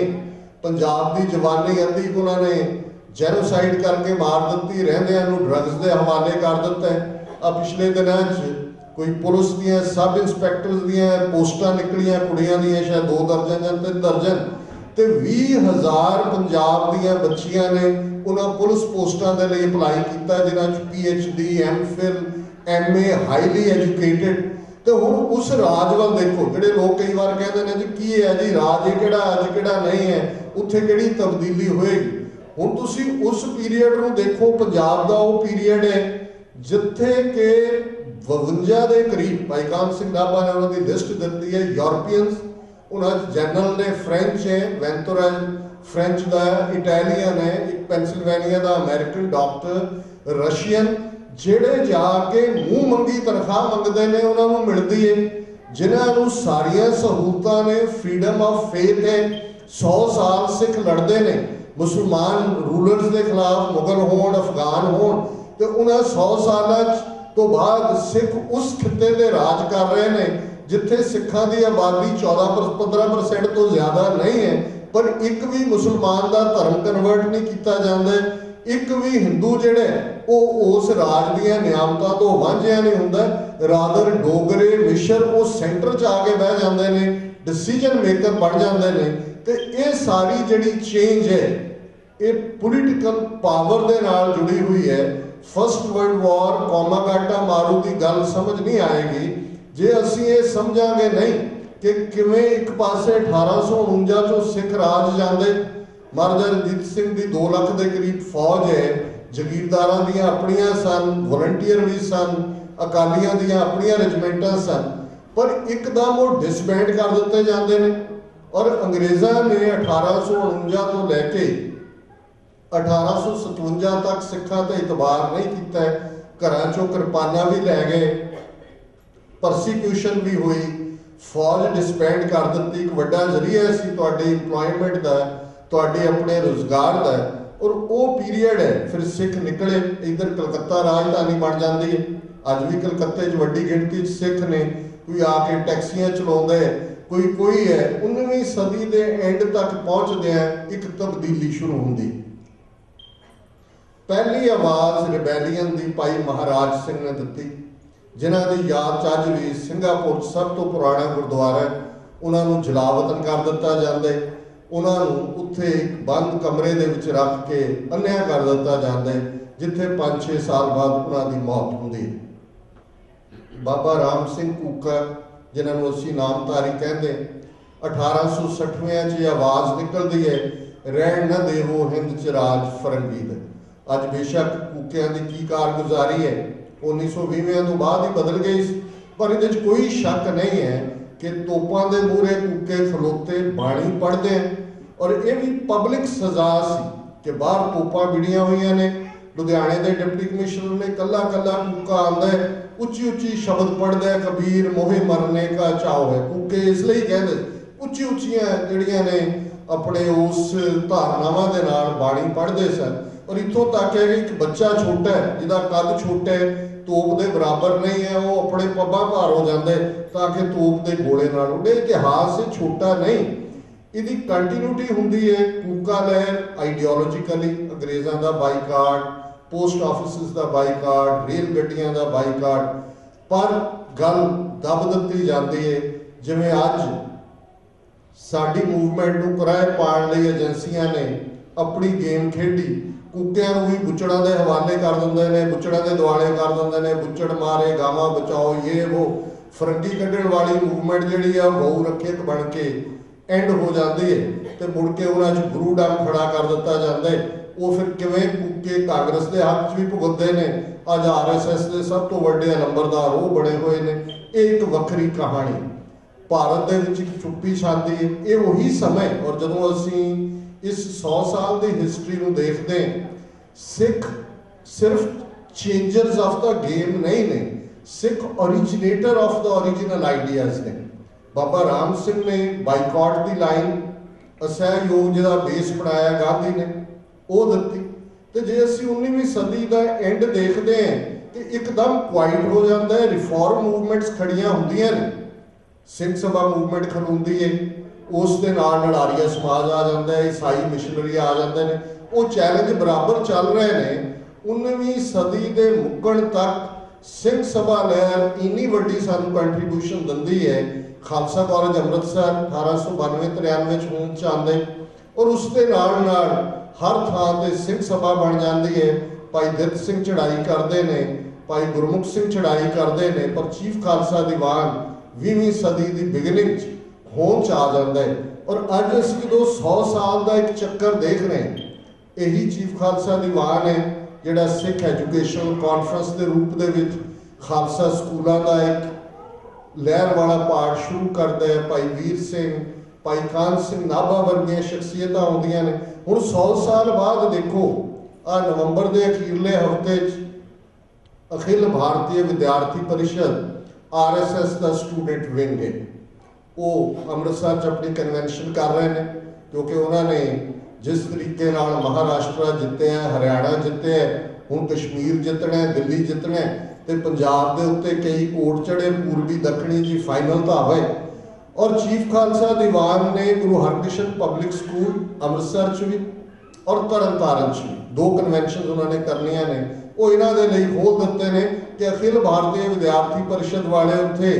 ਪੰਜਾਬ ਦੀ ਜਵਾਨੀ ਅੱਧੀ ਉਹਨਾਂ ਨੇ ਜੈਨੋਸਾਈਡ ਕਰਕੇ ਮਾਰ ਦਿੱਤੀ, ਰਹਿੰਦਿਆਂ ਨੂੰ ਡਰੱਗਸ ਦੇ ਹਵਾਲੇ ਕਰ ਦਿੱਤਾ ਹੈ। ਆ ਪਿਛਲੇ ਦਿਨਾਂ 'ਚ ਕੋਈ ਪੁਲਿਸ ਦੀਆਂ ਸਬ ਇੰਸਪੈਕਟਰਸ ਦੀਆਂ ਪੋਸਟਾਂ ਨਿਕਲੀਆਂ ਕੁੜੀਆਂ ਦੀਆਂ, ਸ਼ਾਇਦ 2 ਦਰਜਨ ਜਾਂ 3 ਦਰਜਨ, ਤੇ 20,000 ਪੰਜਾਬ ਦੀਆਂ ਬੱਚੀਆਂ ਨੇ ਉਹਨਾਂ ਪੁਲਿਸ ਪੋਸਟਾਂ ਦੇ ਲਈ ਅਪਲਾਈ ਕੀਤਾ ਜਿਨ੍ਹਾਂ 'ਚ PhD, MPhil, MA, highly educated. ਤੇ ਹੁਣ ਉਸ ਰਾਜ ਵੱਲ ਦੇਖੋ, ਜਿਹੜੇ ਲੋਕ ਕਈ ਵਾਰ ਕਹਿੰਦੇ ਨੇ ਜੀ ਕੀ ਹੈ ਜੀ ਰਾਜ ਇਹ ਕਿਹੜਾ ਅੱਜ ਕਿਹੜਾ ਨਹੀਂ ਹੈ, ਉੱਥੇ ਕਿਹੜੀ ਤਬਦੀਲੀ ਹੋਏਗੀ। ਹੁਣ ਤੁਸੀਂ ਉਸ ਪੀਰੀਅਡ ਨੂੰ ਦੇਖੋ, ਪੰਜਾਬ ਦਾ ਉਹ ਪੀਰੀਅਡ ਹੈ ਜਿੱਥੇ ਕਿ 52 ਦੇ ਕਰੀਬ ਭਾਈ ਕਾਨ ਸਿੰਘ ਨਾਭਾ ਨੇ ਉਹਨਾਂ ਦੀ ਲਿਸਟ ਦਿੱਤੀ ਹੈ ਯੂਰਪੀਅਨਸ। ਉਹਨਾਂ 'ਚ ਜਨਰਲ ਨੇ ਫ੍ਰੈਂਚ ਹੈ, ਵੈਂਤੋਰੈਲ ਫ੍ਰੈਂਚ ਦਾ, ਇਟਾਲੀਅਨ ਹੈ, ਇੱਕ ਪੈਂਸਿਲਵੇਨੀਆ ਦਾ ਅਮਰੀਕਨ ਡਾਕਟਰ, ਰਸ਼ੀਅਨ, ਜਿਹੜੇ ਜਾ ਕੇ ਮੂੰਹ ਮੰਗੀ ਤਨਖਾਹ ਮੰਗਦੇ ਨੇ, ਉਹਨਾਂ ਨੂੰ ਮਿਲਦੀ ਹੈ, ਜਿਨ੍ਹਾਂ ਨੂੰ ਸਾਰੀਆਂ ਸਹੂਲਤਾਂ ਨੇ, ਫਰੀडम ਆਫ ਫੇਥ ਹੈ। 100 ਸਾਲ ਸਿੱਖ ਲੜਦੇ ਨੇ ਮੁਸਲਮਾਨ ਰੂਲਰਸ ਦੇ ਖਿਲਾਫ, ਮੁਗਲ ਹੋਣ, ਅਫਗਾਨ ਹੋਣ, ਤੇ ਉਹਨਾਂ 100 ਸਾਲਾਂ ਤੋਂ ਬਾਅਦ ਸਿੱਖ ਉਸ ਖਿੱਤੇ ਤੇ ਰਾਜ ਕਰ ਰਹੇ ਨੇ ਜਿੱਥੇ ਸਿੱਖਾਂ ਦੀ ਆਬਾਦੀ 14-15% ਤੋਂ ਜ਼ਿਆਦਾ ਨਹੀਂ ਹੈ, ਪਰ ਇੱਕ ਵੀ ਮੁਸਲਮਾਨ ਦਾ ਧਰਮ ਕਨਵਰਟ ਨਹੀਂ ਕੀਤਾ ਜਾਂਦਾ। ਇੱਕ ਵੀ ਹਿੰਦੂ ਜਿਹੜਾ ਉਹ ਉਸ ਰਾਜ ਦੀਆਂ ਨਿਆਮਤਾਂ ਤੋਂ ਵਾਂਝਿਆ ਨਹੀਂ ਹੁੰਦਾ। ਰਾਦਰ ਡੋਗਰੇ ਮਿਸ਼ਰ ਉਹ ਸੈਂਟਰ 'ਚ ਆ ਕੇ ਬਹਿ ਜਾਂਦੇ ਨੇ, ਡਿਸੀਜਨ ਮੇਕਰ ਬਣ ਜਾਂਦੇ ਨੇ। ਤੇ ਇਹ ਸਾਰੀ ਜਿਹੜੀ ਚੇਂਜ ਹੈ ਇਹ ਪੋਲੀਟੀਕਲ ਪਾਵਰ ਦੇ ਨਾਲ ਜੁੜੀ ਹੋਈ ਹੈ। ਫਸਟ ਵਰਲਡ ਵਾਰ ਕੋਮਾਗਾਟਾ ਮਾਰੂ ਦੀ ਗੱਲ ਸਮਝ ਨਹੀਂ ਆਏਗੀ ਜੇ ਅਸੀਂ ਇਹ ਸਮਝਾਂਗੇ ਨਹੀਂ ਕਿ ਕਿਵੇਂ ਇੱਕ ਪਾਸੇ 1849 ਚੋਂ ਸਿੱਖ ਰਾਜ ਜਾਂਦੇ, ਮਹਾਰਾਜਾ ਰਣਜੀਤ ਸਿੰਘ ਦੀ 2 ਲੱਖ ਦੇ ਕਰੀਬ ਫੌਜ ਹੈ, ਜਗੀਰਦਾਰਾਂ ਦੀਆਂ ਆਪਣੀਆਂ ਸਨ, ਵਲੰਟੀਅਰ ਵੀ ਸਨ, ਅਕਾਲੀਆਂ ਦੀਆਂ ਆਪਣੀਆਂ ਰੈਜੀਮੈਂਟਾਂ ਸਨ, ਪਰ ਇੱਕਦਮ ਉਹ ਡਿਸਬੈਂਡ ਕਰ ਦਿੱਤੇ ਜਾਂਦੇ ਨੇ। ਔਰ ਅੰਗਰੇਜ਼ਾਂ ਨੇ 1849 ਤੋਂ ਲੈ ਕੇ 1857 ਤੱਕ ਸਿੱਖਾਂ ਤੇ ਇਤਬਾਰ ਨਹੀਂ ਕੀਤਾ। ਘਰਾਂ ਚੋਂ ਕਿਰਪਾਨਾਂ ਵੀ ਲੈ ਗਏ, ਪਰਸੀਕਿਊਸ਼ਨ ਵੀ ਹੋਈ, ਫੌਜ ਡਿਸਬੈਂਡ ਕਰ ਦਿੱਤੀ। ਇੱਕ ਵੱਡਾ ਜ਼ਰੀਆ ਸੀ ਤੁਹਾਡੀ ਇੰਪਲੋਇਮੈਂਟ ਦਾ, ਤੁਹਾਡੇ ਆਪਣੇ ਰੁਜ਼ਗਾਰ ਦਾ। ਔਰ ਉਹ ਪੀਰੀਅਡ ਹੈ ਫਿਰ ਸਿੱਖ ਨਿਕਲੇ, ਇੱਧਰ ਕਲਕੱਤਾ ਰਾਜਧਾਨੀ ਬਣ ਜਾਂਦੀ ਹੈ। ਅੱਜ ਵੀ ਕਲਕੱਤੇ 'ਚ ਵੱਡੀ ਗਿਣਤੀ 'ਚ ਸਿੱਖ ਨੇ, ਕੋਈ ਆ ਕੇ ਟੈਕਸੀਆਂ ਚਲਾਉਂਦਾ ਹੈ, ਕੋਈ ਹੈ। 19ਵੀਂ ਸਦੀ ਦੇ ਐਂਡ ਤੱਕ ਪਹੁੰਚਦਿਆਂ ਇੱਕ ਤਬਦੀਲੀ ਸ਼ੁਰੂ ਹੁੰਦੀ। ਪਹਿਲੀ ਆਵਾਜ਼ ਰਿਬੈਲੀਅਨ ਦੀ ਭਾਈ ਮਹਾਰਾਜ ਸਿੰਘ ਨੇ ਦਿੱਤੀ, ਜਿਨ੍ਹਾਂ ਦੀ ਯਾਦ 'ਚ ਅੱਜ ਵੀ ਸਿੰਗਾਪੁਰ ਸਭ ਤੋਂ ਪੁਰਾਣਾ ਗੁਰਦੁਆਰਾ ਹੈ, ਉਹਨਾਂ ਨੂੰ ਜਲਾਵਤਨ ਕਰ ਦਿੱਤਾ ਜਾਂਦਾ। ਉਹਨਾਂ ਨੂੰ ਉੱਥੇ ਇੱਕ ਬੰਦ ਕਮਰੇ ਦੇ ਵਿੱਚ ਰੱਖ ਕੇ ਅੰਨ੍ਹਿਆ ਕਰ ਦਿੱਤਾ ਜਾਂਦਾ, ਜਿੱਥੇ 5-6 ਸਾਲ ਬਾਅਦ ਉਹਨਾਂ ਦੀ ਮੌਤ ਹੁੰਦੀ। ਬਾਬਾ ਰਾਮ ਸਿੰਘ ਕੂਕਾ, ਜਿਨ੍ਹਾਂ ਨੂੰ ਅਸੀਂ ਨਾਮਧਾਰੀ ਕਹਿੰਦੇ, 1860ਵਿਆਂ 'ਚ ਆਵਾਜ਼ ਨਿਕਲਦੀ ਹੈ, ਰਹਿਣ ਨਾ ਦੇਵੋ ਹਿੰਦ 'ਚ ਰਾਜ ਫਰੰਗੀ ਦੇ। ਅੱਜ ਬੇਸ਼ੱਕ ਕੂਕਿਆਂ ਦੀ ਕੀ ਕਾਰਗੁਜ਼ਾਰੀ ਹੈ 1920ਵਿਆਂ ਤੋਂ ਬਾਅਦ ਹੀ ਬਦਲ ਗਈ ਸੀ, ਪਰ ਇਹਦੇ 'ਚ ਕੋਈ ਸ਼ੱਕ ਨਹੀਂ ਹੈ ਕਿ ਤੋਪਾਂ ਦੇ ਮੂਹਰੇ ਕੂਕੇ ਖਲੋਤੇ ਬਾਣੀ ਪੜ੍ਹਦੇ। ਔਰ ਇਹ ਵੀ ਪਬਲਿਕ ਸਜ਼ਾ ਸੀ ਕਿ ਬਾਹਰ ਤੋਪਾਂ ਵਿੜੀਆਂ ਹੋਈਆਂ ਨੇ। ਲੁਧਿਆਣੇ ਦੇ ਡਿਪਟੀ ਕਮਿਸ਼ਨਰ ਨੇ ਕੱਲਾ ਕੂਕਾ ਆਉਂਦਾ ਹੈ, ਉੱਚੀ ਸ਼ਬਦ ਪੜ੍ਹਦਾ ਹੈ, ਕਬੀਰ ਮੋਹੇ ਮਰਨੇ ਕਾ ਚਾਓ ਹੈ। ਕੂਕੇ ਇਸ ਲਈ ਕਹਿੰਦੇ ਉੱਚੀਆਂ ਜਿਹੜੀਆਂ ਨੇ ਆਪਣੇ ਉਸ ਧਾਰਨਾਵਾਂ ਦੇ ਨਾਲ ਬਾਣੀ ਪੜ੍ਹਦੇ ਸਨ। ਔਰ ਇੱਥੋਂ ਤੱਕ ਹੈ ਕਿ ਇੱਕ ਬੱਚਾ ਛੋਟਾ ਹੈ, ਜਿਹਦਾ ਕੱਦ ਛੋਟਾ ਹੈ, ਤੋਪ ਦੇ ਬਰਾਬਰ ਨਹੀਂ ਹੈ, ਉਹ ਆਪਣੇ ਪੱਬਾਂ ਭਾਰ ਹੋ ਜਾਂਦੇ ਤਾਂ ਕਿ ਤੋਪ ਦੇ ਗੋਲੇ ਨਾਲ ਉੱਡੇ। ਇਤਿਹਾਸ ਛੋਟਾ ਨਹੀਂ, ਇਹਦੀ ਕੰਟੀਨਿਊਟੀ ਹੁੰਦੀ ਹੈ। ਕੂਕਾ ਲਹਿਰ ਆਈਡੀਓਲੋਜੀਕਲੀ ਅੰਗਰੇਜ਼ਾਂ ਦਾ ਬਾਈਕਾਟ, ਪੋਸਟ ਆਫਿਸਿਸ ਦਾ ਬਾਈਕਾਟ, ਰੇਲ ਗੱਡੀਆਂ ਦਾ ਬਾਈਕਾਟ, ਪਰ ਗੱਲ ਦਬ ਦਿੱਤੀ ਜਾਂਦੀ ਹੈ। ਜਿਵੇਂ ਅੱਜ ਸਾਡੀ ਮੂਵਮੈਂਟ ਨੂੰ ਕਿਰਾਏ ਪਾਉਣ ਲਈ ਏਜੰਸੀਆਂ ਨੇ ਆਪਣੀ ਗੇਮ ਖੇਡੀ, ਕੂਕਿਆਂ ਨੂੰ ਵੀ ਬੁੱਚੜਾਂ ਦੇ ਹਵਾਲੇ ਕਰ ਦਿੰਦੇ ਨੇ, ਬੁੱਚੜਾਂ ਦੇ ਦੁਆਲੇ ਕਰ ਦਿੰਦੇ ਨੇ, ਬੁੱਚੜ ਮਾਰੇ ਗਾਵਾਂ ਬਚਾਓ, ਇਹ ਉਹ ਫਰੰਗੀ ਕੱਢਣ ਵਾਲੀ ਮੂਵਮੈਂਟ ਜਿਹੜੀ ਆ ਬਹੁ ਰੱਖਿਅਕ ਬਣ ਕੇ ਐਂਡ ਹੋ ਜਾਂਦੀ ਹੈ। ਤੇ ਮੁੜ ਕੇ ਉਹਨਾਂ 'ਚ ਗੁਰੂ ਡੰਮ ਖੜਾ ਕਰ ਦਿੱਤਾ ਜਾਂਦਾ ਹੈ। ਉਹ ਫਿਰ ਕਿਵੇਂ ਕੂਕੇ ਕਾਂਗਰਸ ਦੇ ਹੱਕ 'ਚ ਵੀ ਭੁਗਤਦੇ ਨੇ, ਅੱਜ RSS ਦੇ ਸਭ ਤੋਂ ਵੱਡੇ ਨੰਬਰਦਾਰ ਉਹ ਬਣੇ ਹੋਏ ਨੇ। ਇਹ ਇੱਕ ਵੱਖਰੀ ਕਹਾਣੀ। ਭਾਰਤ ਦੇ ਵਿੱਚ ਇੱਕ ਚੁੱਪੀ ਛਾਂਦੀ ਹੈ। ਇਹ ਉਹੀ ਸਮਾਂ, ਔਰ ਜਦੋਂ ਅਸੀਂ इस 100 साल की हिस्टरी को देखते सिख सिर्फ चेंजर्स ऑफ द गेम नहीं ने, Sikh originator of the original ideas ने। बाबा राम सिंह ने बाईकॉट की लाइन असहयोग जिहदा बेस बनाया गांधी ने वो दिती। तो जे असीं 19वीं सदी का एंड देखते हैं तो एकदम क्वाइट हो जाता है, रिफॉर्म मूवमेंट्स खड़ियां होंदियां ने, सिंह सभा मूवमेंट खलोंदी है, उस दे नाल आर्य समाज आ जाता है, ईसाई मिशनरी आ जाते हैं, वो चैलेंज बराबर चल रहे हैं। 19वीं सदी के मुक्कण तक सिंह सभा लहर इन्नी वड्डी सानू कंट्रीब्यूशन दिंदी है। खालसा कॉलेज अमृतसर 1892-93 होंद च आंदे और उसके नाल हर थां ते सिंह सभा बन जाती है। भाई दित सिंह चढ़ाई करते हैं, भाई गुरमुख सिंह चढ़ाई करते हैं, पर चीफ खालसा दीवान 20वीं सदी की बिगिनिंग होंद च आ जाता है। और अज असीं जो 100 साल का एक चक्कर देख रहे हैं, यही चीफ खालसा दीवान है जिहड़ा सिख एजुकेशन कॉन्फ्रेंस के रूप दे खालसा स्कूलों का एक लहर वाला पाठ शुरू करता है। भाई वीर सिंह, भाई कान सिंह नाभा वर्गिया शख्सियत आउंदियां ने। हुण 100 साल बाद देखो आ नवंबर के अखीरले हफ्ते अखिल भारतीय विद्यार्थी परिषद RSS का स्टूडेंट विंग है, वो अमृतसर च अपनी कन्वेंशन कर रहे हैं, क्योंकि उन्होंने जिस तरीके नाल महाराष्ट्र जिते हैं, हरियाणा जिते हैं, हुण कश्मीर जितना है, दिल्ली जितना है, तो पंजाब के उत्ते कई कोट चढ़े, पूर्वी दक्षिणी जी फाइनल तो आवे। और चीफ खालसा दीवान ने गुरु हरकृष्ण पब्लिक स्कूल अमृतसर च भी और तरन तारण च भी 2 कन्वेंशन उन्होंने करनियां ने, वो इन्हां दे लई खोल दिते ने कि अखिल भारतीय विद्यार्थी परिषद वाले उत्थे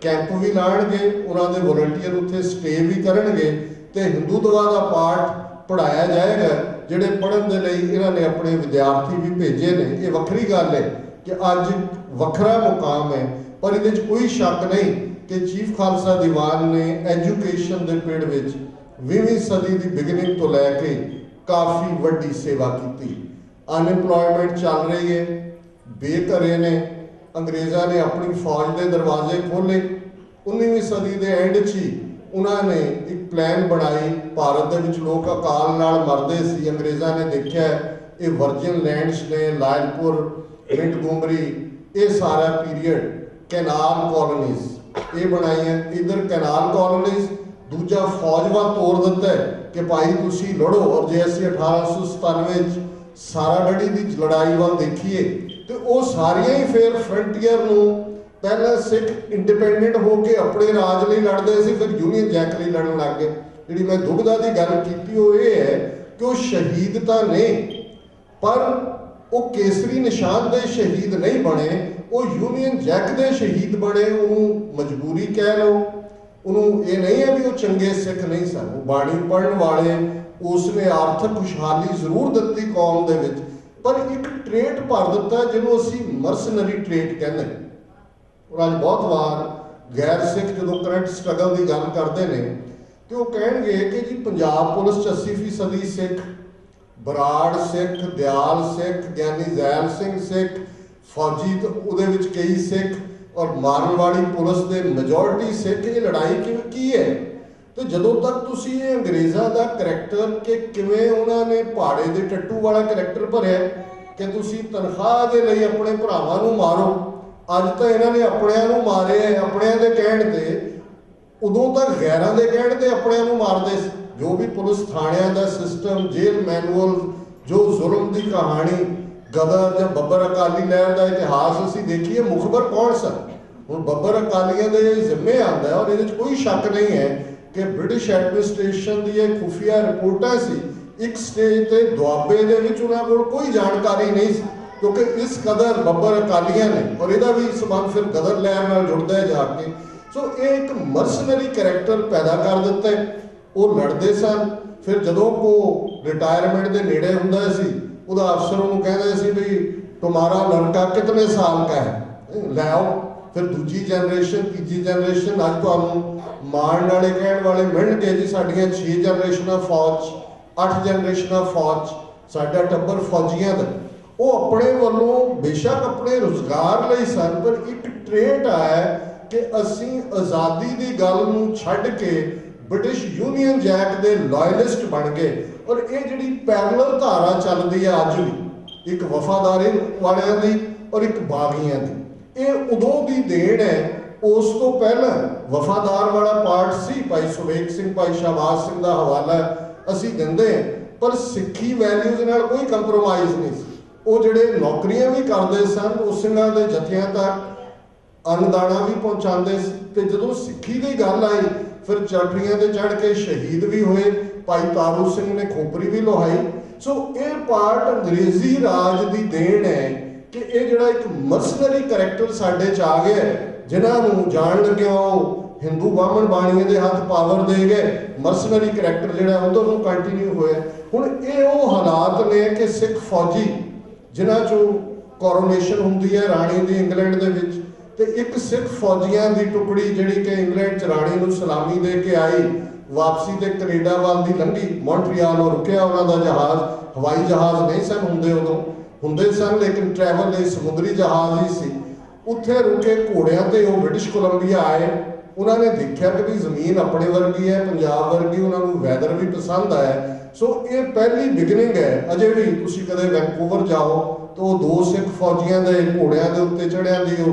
कैंप भी लाणगे, उन्होंने वॉलंटियर उत्थे स्टे भी करनगे, तो हिंदुत्व का पाठ पढ़ाया जाएगा। जिहड़े पढ़न दे लई इन्होंने अपने विद्यार्थी भी भेजे ने। ये वक्री गल है कि अज वखरा मुकाम है, पर इहदे च कोई शक नहीं कि चीफ खालसा दीवान ने एजुकेशन के पेड़ में 20वीं सदी की बिगिनिंग तो लैके काफ़ी वड्डी सेवा की। अनएम्पलॉयमेंट चल रही है, बेघरे ने, अंग्रेज़ों ने अपनी फौज के दरवाजे खोले। 19वीं सदी के एंड च ही उन्होंने एक प्लान बनाई, भारत के लोग अकाल नाल मरदे सी, अंग्रेज़ों ने देखा ये वर्जिन लैंड्स ने, लायलपुर, मिंटगोमरी, ये सारा पीरीयड कैनाल कॉलोनीज ये बनाई है। इधर कैनाल कॉलोनीज, दूजा फौज वाल तोड़ दिता है कि भाई तुसी लड़ो। और जे असीं 1897 सारागढ़ी की लड़ाई वाल देखिए तो वो सारिया ही फिर फ्रंटियर नूं पहले सिख इंडिपेंडेंट होकर अपने राज लिए लड़ते थे, फिर यूनीयन जैक लिए लड़न लग गए। जी मैं दुविधा की गल की वो ये है कि वो शहीद तो ने, पर वो केसरी निशान के शहीद नहीं बने, वो यूनीयन जैक के शहीद बने। उन्होंने मजबूरी कह लो, उन्होंने ये नहीं है भी वो चंगे सिख नहीं सन, वो बाणी पढ़न वाले, उसने आर्थिक खुशहाली जरूर दी कौम के विच, पर एक ट्रेट भर दिता जिन्होंने असीं मर्सनरी ट्रेट कहते हैं। और अज बहुत बार गैर सिख जो करंट स्ट्रगल की गल करते हैं तो वो कहेंगे कि जी पंजाब पुलिस 80% सिख, बराड़ सिख, दयाल सिख, ज्ञानी जैल सिंह सिख, फौजी तो उहदे विच कई सिख, और मारन वाली पुलिस के मेजोरिटी सिख। ये लड़ाई की है? तो जदों तक तुसीं ये अंग्रेज़ों का करैक्टर कि किवें उन्होंने पहाड़े के टट्टू वाला करैक्टर भरिया कि तुसीं तनख्वाह के लिए अपने भरावां नूं मारो, अज तो इन्होंने अपणियां नूं मारे, अपणियां दे कहण ते, उदों तक गैरां दे कहण ते अपणियां नूं मारदे सी। जो भी पुलिस थाणियां दा सिस्टम, जेल मैनुअल, जो जुल्म की कहानी, गदर या बब्बर अकाली लहर का इतिहास असीं देखिए, मुखबर कौन सन? हुण बब्बर अकालियां दे जिम्मे आंदा है। और इहदे च कोई शक नहीं है कि ब्रिटिश एडमिनिस्ट्रेशन दी खुफिया रिपोर्टां सी, एक स्टेज ते दुआबे दे विच उन्हां कोल कोई जानकारी नहीं सी, क्योंकि इस कदर बब्बर अकालियां ने, और यदा भी संबंध फिर गदर लहर नाल जुड़ता है जाके। सो ये एक मर्सनरी करैक्टर पैदा कर दिता है। वो लड़ते सन, फिर जदों को रिटायरमेंट के नेड़े हुंदा सी, उहदा अफसर उन्होंने कहते सी भी तुम्हारा लड़का कितने साल का है, लै आओ। फिर दूजी जनरेशन, तीजी जनरेशन, अज तुहानूं माण वाले कहण वाले मिलणगे जी साडियां 6 जनरेशन फौज, 8 जनरेशन फौज, साडा टब्बर फौजियां दा। वो अपने वालों बेशक अपने रोजगार लिए सन, पर एक ट्रेट आया कि असीं आज़ादी की गल नूं छड्ड के ब्रिटिश यूनियन जैक के लॉयलिस्ट बन गए। और ये जी पैरलल धारा चलती है अज भी, एक वफादारी वालियां दी और एक बागियां दी, ये उदों की देन है। उस तो पहला वफादार वाला पार्ट सी भाई सुबेग सिंह, भाई शहबाज सिंह का हवाला असी देंदे हैं, पर सिक्खी वैल्यूज़ नाल कोई कंप्रोमाइज़ नहीं सी। वो जिहड़े नौकरियां भी करते सन, उस सिंघां दे जत्थियां तक अन्नदाना भी पहुँचाते, तो जदों सिक्खी की गल आई फिर चरखियां ते चढ़ के शहीद भी होए। भाई तारू सिंह ने खोपरी भी लुहाई। सो ये पार्ट अंग्रेजी राज की देन है कि ये जिहड़ा एक मर्सनरी करैक्टर साडे च आ गया है, जिन्होंने जान लगे हिंदू बामण बाणिए के हाथ पावर दे गए, मर्सनरी करैक्टर जिहड़ा उधर नूं कंटिन्यू होया। हुण ये वो हालात ने कि सिख फौजी जिन्हां चों कोरोनेशन हुंदी है राणी दी इंग्लैंड दे विच, ते एक सिख फौजियां की टुकड़ी जिहड़ी कि इंग्लैंड च राणी नूं सलामी दे के आई, वापसी ते कनेडा वाल दी लंघी, मॉन्ट्रियल रुकिया उन्हां दा जहाज़। हवाई जहाज़ नहीं सन हुंदे, उदों हुंदे सन लेकिन ट्रैवल लई समुद्री जहाज़ ही सी। उत्थे रुके घोड़ियां ते वो ब्रिटिश कोलंबीया आए। उन्होंने देखा कि भी जमीन अपने वर्गी है, पंजाब वर्गी, उन्होंने वैदर भी पसंद आया। सो ये पहली बिगनिंग है। अजे भी तुसीं कदे वैंकूवर जाओ तो दो सिख फौजियां दे घोड़ियां दे उत्ते चढ़ियां दी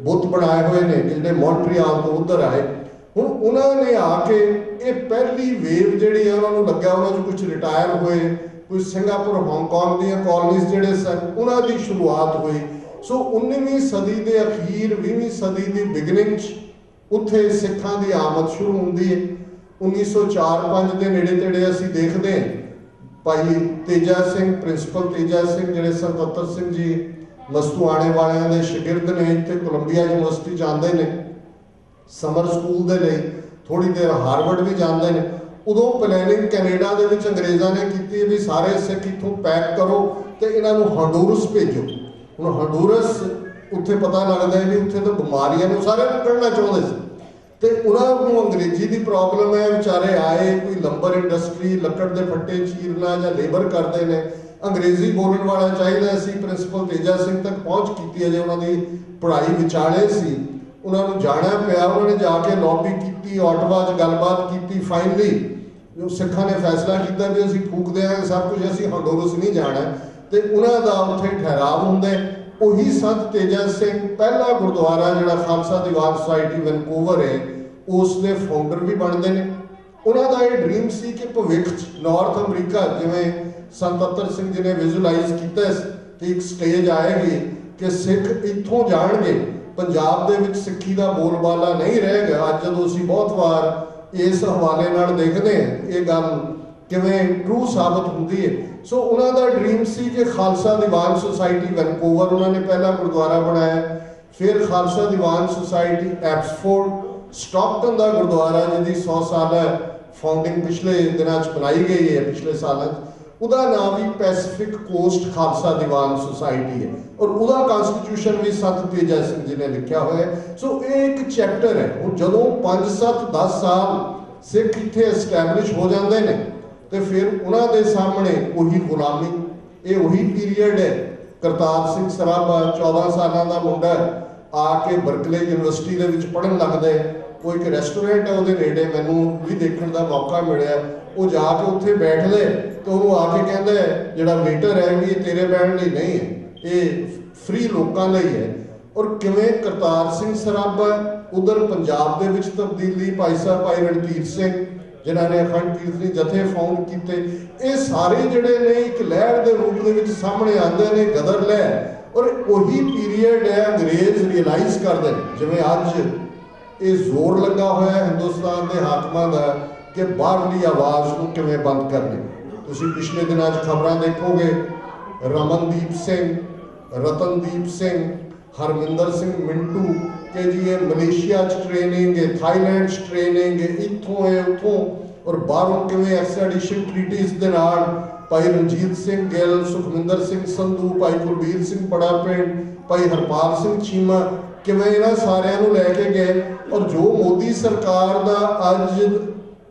बुत बनाए हुए ने जिहड़े मॉन्ट्रियल तो उधर आए। हुण उन्होंने आके ये पहली वेव जिहड़ी है उन्होंने लग्या, उन्होंने कुछ रिटायर हुए, कुछ सिंगापुर हांगकांग दी कॉलोनीज जिहड़े सन उन्हां दी शुरुआत हुई। सो 19वीं सदी के अखीर 20वीं सदी की बिगनिंग उत्थे सिखां की आमद शुरू होंदी है। 1904-5 के नेड़े तेड़े असीं देखते हैं भाई तेजा सिंह, प्रिंसीपल तेजा सिंह जिहड़े संततर सिंह जी मस्तुआणे वालियां दे शागिर्द ने, इत्थे कोलंबीया यूनिवर्सिटी जाते हैं समर स्कूल के लिए, थोड़ी देर हार्वर्ड भी जाते हैं। उदों प्लैनिंग कैनेडा दे विच अंग्रेज़ां ने की भी सारे सिख इत्थों पैक करो तो इन्हां नूं हंडूरस भेजो। हुण हंडूरस उत्थे पता लगता है भी उत्थे तो बीमारियां ने सारे कढ़ना चाहते थे, तो उन्होंने अंग्रेजी की प्रॉब्लम है। बेचारे आए, कोई लंबर इंडस्ट्री लकड़ के फट्टे चीरना या लेबर करते हैं, अंग्रेजी बोलने वाला चाहिए सी। प्रिंसीपल तेजा सिंह तक पहुँच की, अजे उन्होंने पढ़ाई विचाले सी, उन्होंने जाना पिया। उन्होंने जाके लॉबी की, ऑटवा च गलबात की। फाइनली जो सिखा ने फैसला किया भी असीं फूक देंगे सब कुछ, असीं हंडूरस नहीं जाना, तो उन्होंने उत्थे ठहराव होंगे। उही संत तेजा सिंह पहला गुरुद्वारा जिहड़ा खालसा दीवान सोसाइटी वैनकूवर है उसके फाउंडर भी बनते हैं। उन्होंने ये ड्रीम सी कि भविख नॉर्थ अमरीका जिमें संत अतर सिंह जी ने विजुलाइज किया कि एक स्टेज आएगी कि सिख इत्थों जाणगे, पंजाब दे विच सिक्खी का बोलबाला नहीं रहेगा। अज जदों असीं बहुत बार इस हवाले नाल देखते हैं ये गल किवें ट्रू साबित होंदी है। सो उन्होंने ड्रीम सी कि खालसा दीवान सोसाइटी वैनकूवर उन्होंने पहला गुरुद्वारा बनाया, फिर खालसा दीवान सोसाइटी एब्सफोर्ड, स्टॉकटन का गुरुद्वारा जिसकी 100 साल फाउंडिंग पिछले दिनों बनाई गई है, पिछले साल उसका नाम भी पैसिफिक कोस्ट खालसा दीवान सोसाइटी है और उसका कॉन्स्टिट्यूशन भी संत तेजा सिंह जी ने लिखा हुआ है। सो ये एक चैप्टर है। और जदों 5, 7, 10 साल सिख इत्थे एस्टैबलिश हो जाते हैं तो फिर उन्होंने सामने वही गुलामी, ये वही पीरीयड है। करतार सिंह सराभा 14 साल का मुंडा आके बरकले यूनिवर्सिटी के पढ़न लगता है। वो एक रेस्टोरेंट है वो नेड़े, मैनू भी देखने का मौका मिला, वो जाके उत्थे बैठ ले तो वो आके कहता है जिहड़ा वेटर है भी तेरे बहन लिए नहीं है, ये फ्री लोगों लिए है। और किवें करतार सिंह सराभा उधर पंजाब दे विच तब्दीली, भाई साहब भाई रणधीर सिंह जिन्होंने अखंड कीर्तनी जथे फाउंड किए, ये सारे जिहड़े ने एक लहर के रूप में सामने आते हैं, गदर लहर। और वही पीरीयड है अंग्रेज रियलाइज करते हैं, जिवें अज ये जोर लगा हुआ है हिंदुस्तान के हाकमां का कि बाहरली आवाज़ को किवें बंद करनी। तुसीं पिछले दिनों खबरां देखोगे, रमनदीप सिंह, रतनदीप सिंह, हरमिंदर सिंह मिंटू कि जी ये मलेशिया ट्रेनिंग है, थाईलैंड ट्रेनिंग है, इत्थों है उतों, और बाहरों किवें एक्सट्रैडिशन ट्रीटीज दे नाल भाई रणजीत सिंह गिल, सुखविंदर सिंह संधू, भाई कुलबीर सिंह पड़ापिंड, भाई हरपाल सिंह चीमा किवें इन्हां सारियां नूं लैके गए। और जो मोदी सरकार का अज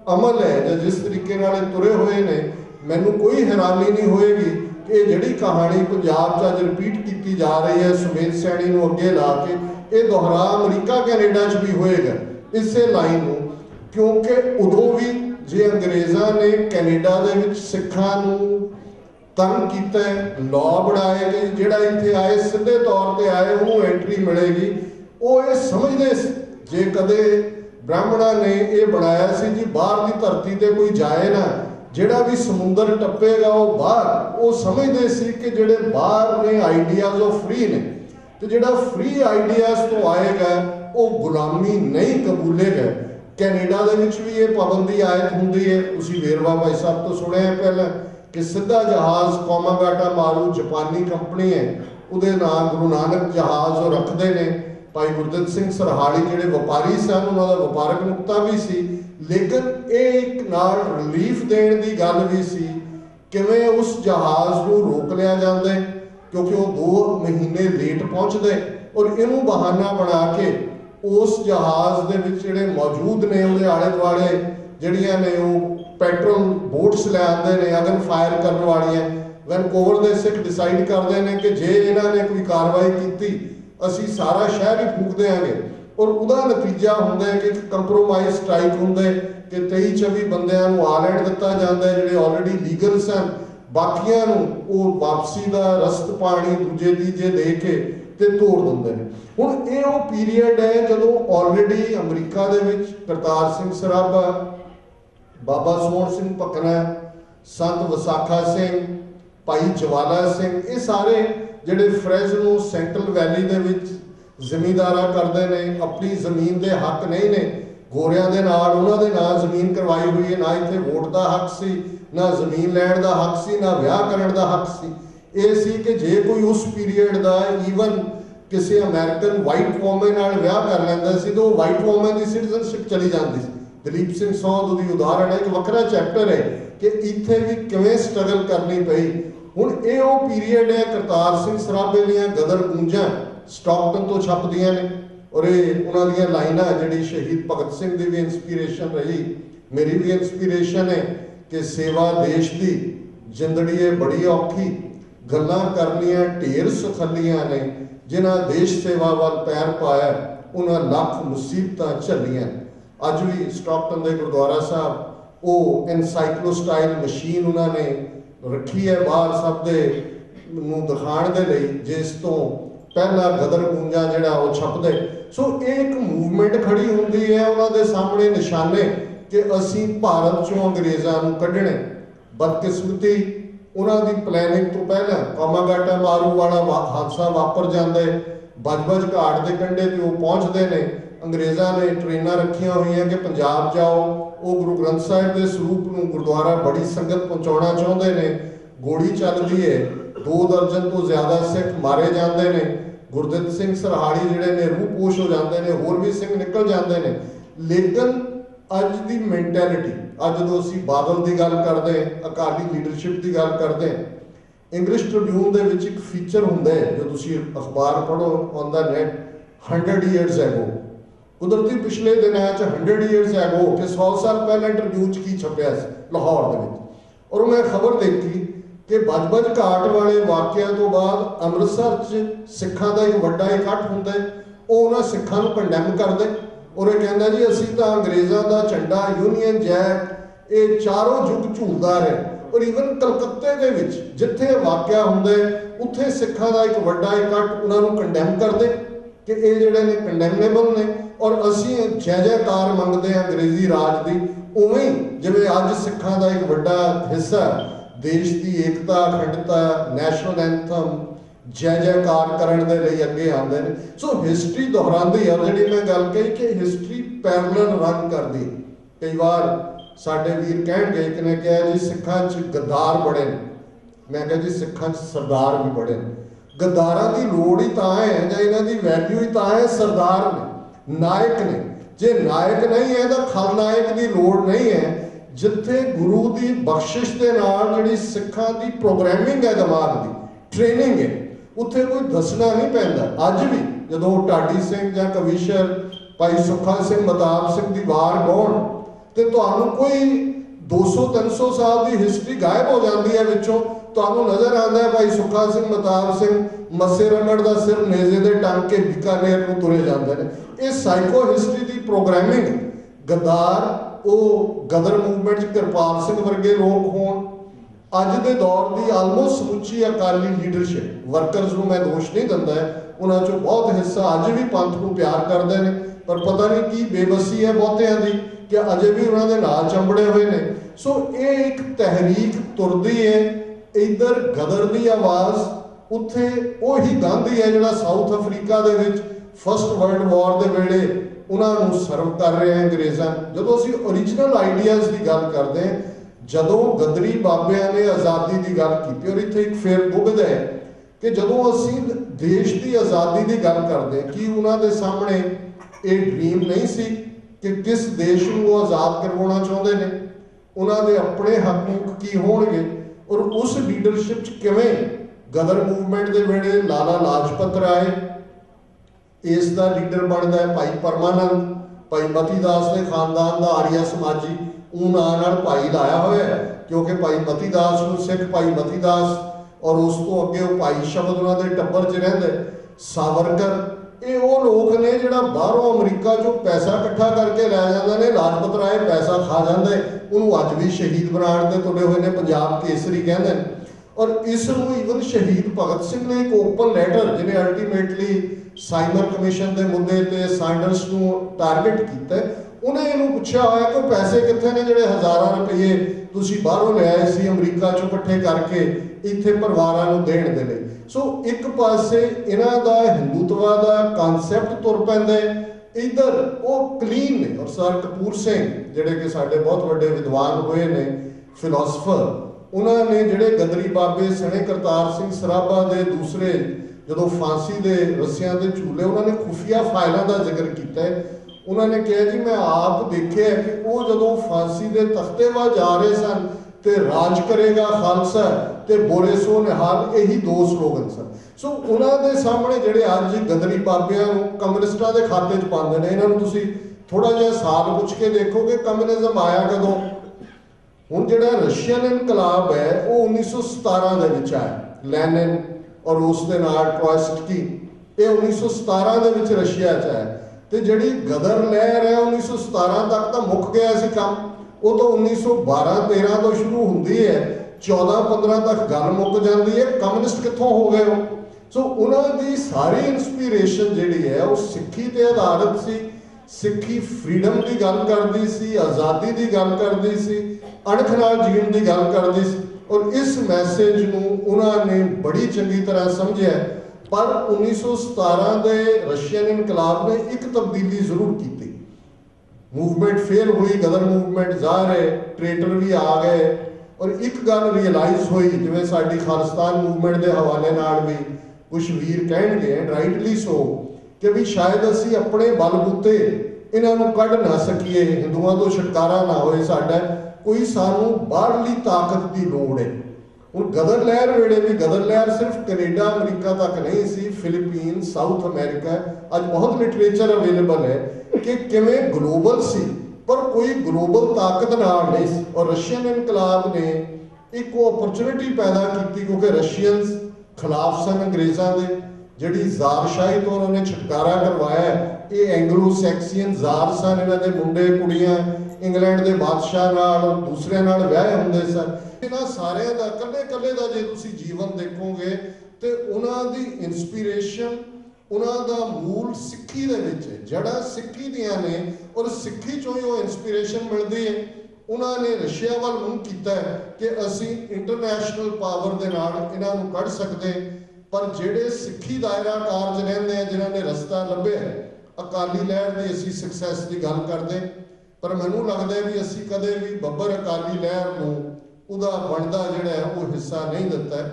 अमल है या जिस तरीके नाल तुरे हुए ने, मैनूं कोई हैरानी नहीं होएगी कि ये जिहड़ी कहानी पंजाब च अज रिपीट की जा रही है सुमेध सैनी नूं अगे ला के, ये दोहरा अमरीका कैनेडा च भी होएगा इसे लाइन नूं। क्योंकि उदों भी जे अंग्रेज़ां ने कैनेडा दे विच सिखां नूं तंग कीता, लॉ बनाए कि जिहड़ा इत्थे आए सीधे तौर पर आए उन्होंने एंट्री मिलेगी, वो ये समझते जे कदे ब्राह्मणों ने ये बनाया सी जी बाहर की धरती ते कोई जाए ना, जिहड़ा भी समुंदर टप्पेगा वो बाहर, वो समझते सी कि जिहड़े बाहर ने आइडियाज़ वो फ्री ने, तो जिहड़ा फ्री आइडियाज़ तो आएगा वो गुलामी नहीं कबूलेगा। कैनेडा दे विच भी ये पाबंदी आयत हुंदी है, तुसीं वेरवा भाई साहब तो सुनिया पहले कि सीधा जहाज़ कामागाटा मारू जापानी कंपनी है, उहदे नाम गुरु नानक जहाज़ वो रखते हैं। भाई गुरदित सिंह सरहाली जिहड़े व्यापारी सन, उन्होंने व्यापारक नुकता भी सी, लेकिन एक नाल रिलीफ देने की गल भी सी किवें उस जहाज़ को रोक लिया जाता है क्योंकि वो 2 महीने लेट पहुँचते, और इनू बहाना बना के उस जहाज़ दे विच जिहड़े मौजूद ने उहदे आले दुआले जिहड़ियां ने वो पेट्रोल बोट्स ले आते हैं अगन फायर करने वाली। वैनकूवर के सिख डिसाइड करते हैं कि जे इन्हों ने कोई कार्रवाई की असी सारा शहर ही फूक देंगे, और उसका नतीजा होंगे कि कंप्रोमाइज स्ट्राइक होंगे कि 23-24 बंदियां नूं आलैंड दिता जाता है जिहड़े ऑलरेडी लीगल सन, बाकियां नूं वो वापसी का रस्त पानी दूजे तीजे दे के ते तोड़ देंगे हैं। हुण ये वो पीरीयड है जदों ऑलरेडी अमरीका दे विच करतार सिंह सराभा, बाबा सोहण सिंह भकना, संत वसाखा सिंह, भाई जवाला सिंह, ये सारे जिहड़े फ्रेजनो सेंट्रल वैली दे विच जमींदारा करते हैं, अपनी जमीन के हक नहीं ने, गोरियां दे नाल उन्हां दे नाल जमीन करवाई हुई है, ना इत्थे वोट का हक सी, ना जमीन लैण का हक सी, ना विआह करन का हक सी। ये सी कि जे कोई उस पीरीयड का ईवन किसी अमेरिकन वाइट वोमन नाल विआह कर लैंदा सी तो वाइट वोमन की सिटीजनशिप चली जाती सी। दलीप सिंह सौंध की उदाहरण है, एक वखरा चैप्टर है कि इत्थे भी किवें स्ट्रगल करनी पई। हुण ये वो पीरीयड है करतार सिंह सराभे दीयां गदर गूंजां स्टॉकटन तो छपदियां ने, और ये उन्हां दीयां लाइनां जिहड़ी शहीद भगत सिंह की भी इंस्पीरेशन रही, मेरी भी इंस्पीरेशन है कि सेवा देश की जिंदड़ी है बड़ी औखी, गल्लां करनियां ढेर सखलियां ने, जिन्हां देश सेवा वाल पैर पाया उन्हां लख मुसीबतां झल्लियां। अज भी स्टॉकटन के गुरुद्वारा साहब वो एनसाइक्लोस्टाइल मशीन उन्होंने रखी है बाहर सब दे नूं दिखाण दे लई, जिस तो पहला गदर गूंजा जिहड़ा वो छपदे। सो एक मूवमेंट खड़ी होंदी है उन्होंने सामने निशाने कि असी भारत चों अंग्रेज़ां नूं कढणे। बदकिस्मती उन्होंने प्लैनिंग तो पहले कामागाटा मारू वाला हादसा वापर जाता है, बज घाट के कंढे ते वो पहुँचते हैं। अंग्रेज़ों ने ट्रेनां रखियां हुई हैं कि पंजाब जाओ, वो गुरु ग्रंथ साहिब के स्वरूप नूं गुरुद्वारा बड़ी संगत पहुँचाना चाहते हैं। गोली चलती है, 2 दर्जन तो ज़्यादा सिख मारे जाते हैं। गुरदित सिंह सरहाली जिहड़े ने रूपोश हो जाते हैं, होर भी सिंह निकल जाते हैं। लेकिन अज की मैंटैलिटी, अज जो असीं बादल की गल करते हैं, अकाली लीडरशिप की गल करते हैं, इंग्लिश ट्रिब्यून दे विच एक फीचर हुंदा है जो तुसीं अखबार पढ़ो on the net, 100 years ago, कुदरती पिछले दिनों 100 ईयर्स एगो कि 100 साल पहले ट्रिब्यून की छपया लाहौर दे विच, और मैं खबर देखी कि बज घाट वाले वाक़िया तो बाद अमृतसर च सिखां का एक वड्डा इकट्ठ हुंदा है, वो उन्हां सिखां नूं कंडैम करदे और ये कहंदा जी असीं तां अंग्रेज़ां दा झंडा, यूनीयन जैक, ये चारों युग झूलदा है। और ईवन कलकत्ते दे विच जिथे वाक़िया हुंदा है उत्थे सिखां दा एक वड्डा इकट्ठ उन्हां नूं कंडैम करदे कि ये जिहड़े ने कंडैमनेबल ने, और असीं जय जयकार मंगते हैं अंग्रेजी राज की। उवें ही जिवें अज सिखां दा एक वड्डा हिस्सा देश की एकता, अखंडता, नैशनल एंथम, जय जयकार करने के लिए अगे आते हैं। सो हिस्टरी दोहराती है, और जी मैं गल कही कि हिस्टरी पैरलल रन करती। कई बार साडे वीर कहणगे कि ने कहा जी सिखां च गद्दार बड़े ने, मैं कहा जी सिखां च सरदार भी बड़े ने। गद्दारां दी लोड़ ही तां है जां इन्हां दी वैल्यू ही तां है, सरदार ने, नायक ने। जे नायक नहीं है तो खलनायक की लोड़ नहीं है। जिथे गुरु की बख्शिश के नाल जिहड़ी सिखां दी प्रोग्रामिंग है, दिमाग की ट्रेनिंग है, उत्थे कोई दसना नहीं पैंदा। अज भी जदों ढाडी सिंह जां कविशर भाई सुखा सिंह मताब सिंह की वार गाउण ते तुहानूं कोई 200-300 साल की हिस्टरी गायब हो जाती है विचों, तुहानूं नज़र आता है भाई सुखा सिंह मताब सिंह मस्से रंगड़ का सिर नेजे दे टंग के बीकानेर नूं तुरे जाते हैं। ये साइको हिस्टरी की प्रोग्रामिंग गद्दार वो गदर मूवमेंट किरपाल सिंह वर्गे लोग होण, अज के दौर की आलमोस्ट समुची अकाली लीडरशिप वर्करस नूं मैं दोष नहीं दिंदा है, उन्हां चों बहुत हिस्सा अज भी पंथ नूं प्यार करते हैं, पर पता नहीं की बेबसी है बहुतियां दी कि अजे भी उन्हां दे नाल चंबड़े हुए ने। सो ये एक तहरीक तुरदी है, इधर गदर की आवाज़, उत्थे उही गांधी है जिहड़ा south Africa they which first world war के वेले उन्होंने सर्व कर रहे हैं अंग्रेज़ों। जो असी ओरिजिनल आइडियाज़ की गल करते हैं, जदों गदरी बाबिया ने आज़ादी की गल की, और इत्थे एक फेर बुगद है कि जदों असी देश की आज़ादी की गल करते हैं कि उन्होंने सामने ये ड्रीम नहीं सी कि किस देश को आज़ाद करवाना चाहते हैं, उन्होंने अपने हकूक की होणगे, और उस लीडरशिप किवें गदर मूवमेंट के वेले लाला लाजपत राय इसका लीडर बनता है, भाई परमानंद, भाई मतीदास के खानदान का आर्या समाजी नाल भाई लाया हुआ है, क्योंकि भाई मतीदास को सिख भाई मतीदास, और उस तो अगे वो भाई शब्द उन्होंने टब्बर च रहिंदे। सावरकर ये वो लोग ने जिहड़ा बाहरों अमरीका चों पैसा इकट्ठा करके लै जांदे ने, लाजपत राय पैसा खा जाते, उन्होंने अज भी शहीद बनाने ते तुले हुए ने, पंजाब केसरी कहते हैं। और इस ईवन शहीद भगत सिंह ने एक ओपन लैटर जिन्हें अल्टीमेटली साइमन कमीशन के मुद्दे ते सैंडर्स को टारगेट किया, उन्हें इनू पूछा हुआ कि पैसे कितने ने जिहड़े हज़ारां रुपये तुसीं बाहरों ले आए सी अमरीका चों इकट्ठे करके इत्थे परिवारां नूं देण दे लई। सो एक पासे इन्हां दा हिंदुत्वा दा कानसैप्ट तुर पैंदा है, इधर वो क्लीन ने। और सर कपूर सिंह जिहड़े कि साडे बहुत वड्डे विद्वान होए ने, फिलोसफर, उन्होंने जिहड़े गदरी बाबे सने करतार सिंह सराभा दे दूसरे जो फांसी दे रस्सियां दे झूले, उन्होंने खुफिया फाइलों का जिक्र किया है। उन्होंने कहा जी मैं आप देखे है कि वो जो फांसी के तख्ते वा जा रहे सन, तो राज करेगा खालसा ते बोरे सो निहाल, यही दो स्लोगन सन। सो उन्होंने सामने जिहड़े अज गदरी बाबियां नूं कम्युनिस्टां दे खाते च पाते हैं, इन्होंने तुसीं थोड़ा जिहा साल पुछ के देखो कि कम्युनिज्म आया कदों। हुण जिहड़ा रशियन इनकलाब है वो 1917 दे विच आया, लैनिन और उस दे नाल ट्रॉयस्की, ये 1917 दे विच रशिया च आया। तो जिहड़ी गदर लहर है 1917 तक तो मुक गया सी काम, वो तो 1912-13 तो शुरू होंदी है, 14-15 तक गल मुक जाती है, कम्युनिस्ट कित्थों हो गए हो। सो उन्होंने सारी इंस्पीरेशन जिहड़ी है वो सिक्खी ते आधारित सी, सिक्खी फ्रीडम की गल करती सी, आज़ादी की गल करती सी, अणख नाल जीण की गल करती सी, और इस मैसेज नूं उन्होंने बड़ी चंगी तरह समझिया। पर 1917 के रशियन इनकलाब ने एक तब्दीली जरूर की, मूवमेंट फिर हुई, गदर मूवमेंट ज़ाहिर है ट्रेटर भी आ गए, और एक गल रियलाइज हुई जिवें साडी खालिस्तान मूवमेंट के हवाले नाल भी कुछ वीर कहणगे राइटली सो, कि भी शायद असी अपने बलबूते इन्हां नूं कढ ना सकीए, हिंदुआं तो छुटकारा ना होए साडा, कोई सानू बाहरली ताकत की लोड़ है। हुण गदर लहर वेले भी, गदर लहर सिर्फ कनेडा अमरीका तक नहीं सी, फिलीपीन, साउथ अमेरिका, अज बहुत लिटरेचर अवेलेबल है कि किवें ग्लोबल सी, पर कोई ग्लोबल ताकत नाल नहीं सी। और रशियन इनकलाब ने एक अपॉर्चुनिटी पैदा की, क्योंकि रशियंस खिलाफ सन अंग्रेज़ों के, जिहड़ी ज़ारशाही तो उन्होंने छुटकारा करवाया। ये एंग्लो सैक्सीयन ज़ार सन, इन्हां दे मुंडे कुड़ियां इंग्लैंड के बादशाह नाल दूसरे नाल विआहे हुंदे सन। इन्हां सारिਆਂ ਦਾ कल्ले कल्ले ਦਾ जे तुसीं जीवन देखोगे तो उन्हां दी इंस्पीरेशन, उन्हां दा मूल सिक्खी दे विच है, जड़ा सिक्खी दियां ने, और सिक्खी चों ही वो इंस्पीरेशन मिलती है। उन्होंने रशिया वाल मूव किया है कि असी इंटरनैशनल पावर दे नाल इन्हां नूं कढ सकदे, पर जिहड़े सिक्खी दायरा कारज रहिंदे हैं, जिन्हां ने रस्ता लभ्या है, अकाली लहर की असी सक्सैस की गल करते, पर मैनूं लगदा है भी असी कदे भी बब्बर अकाली लहर नूं उहदा बनदा जिहड़ा है वो हिस्सा नहीं दिता है।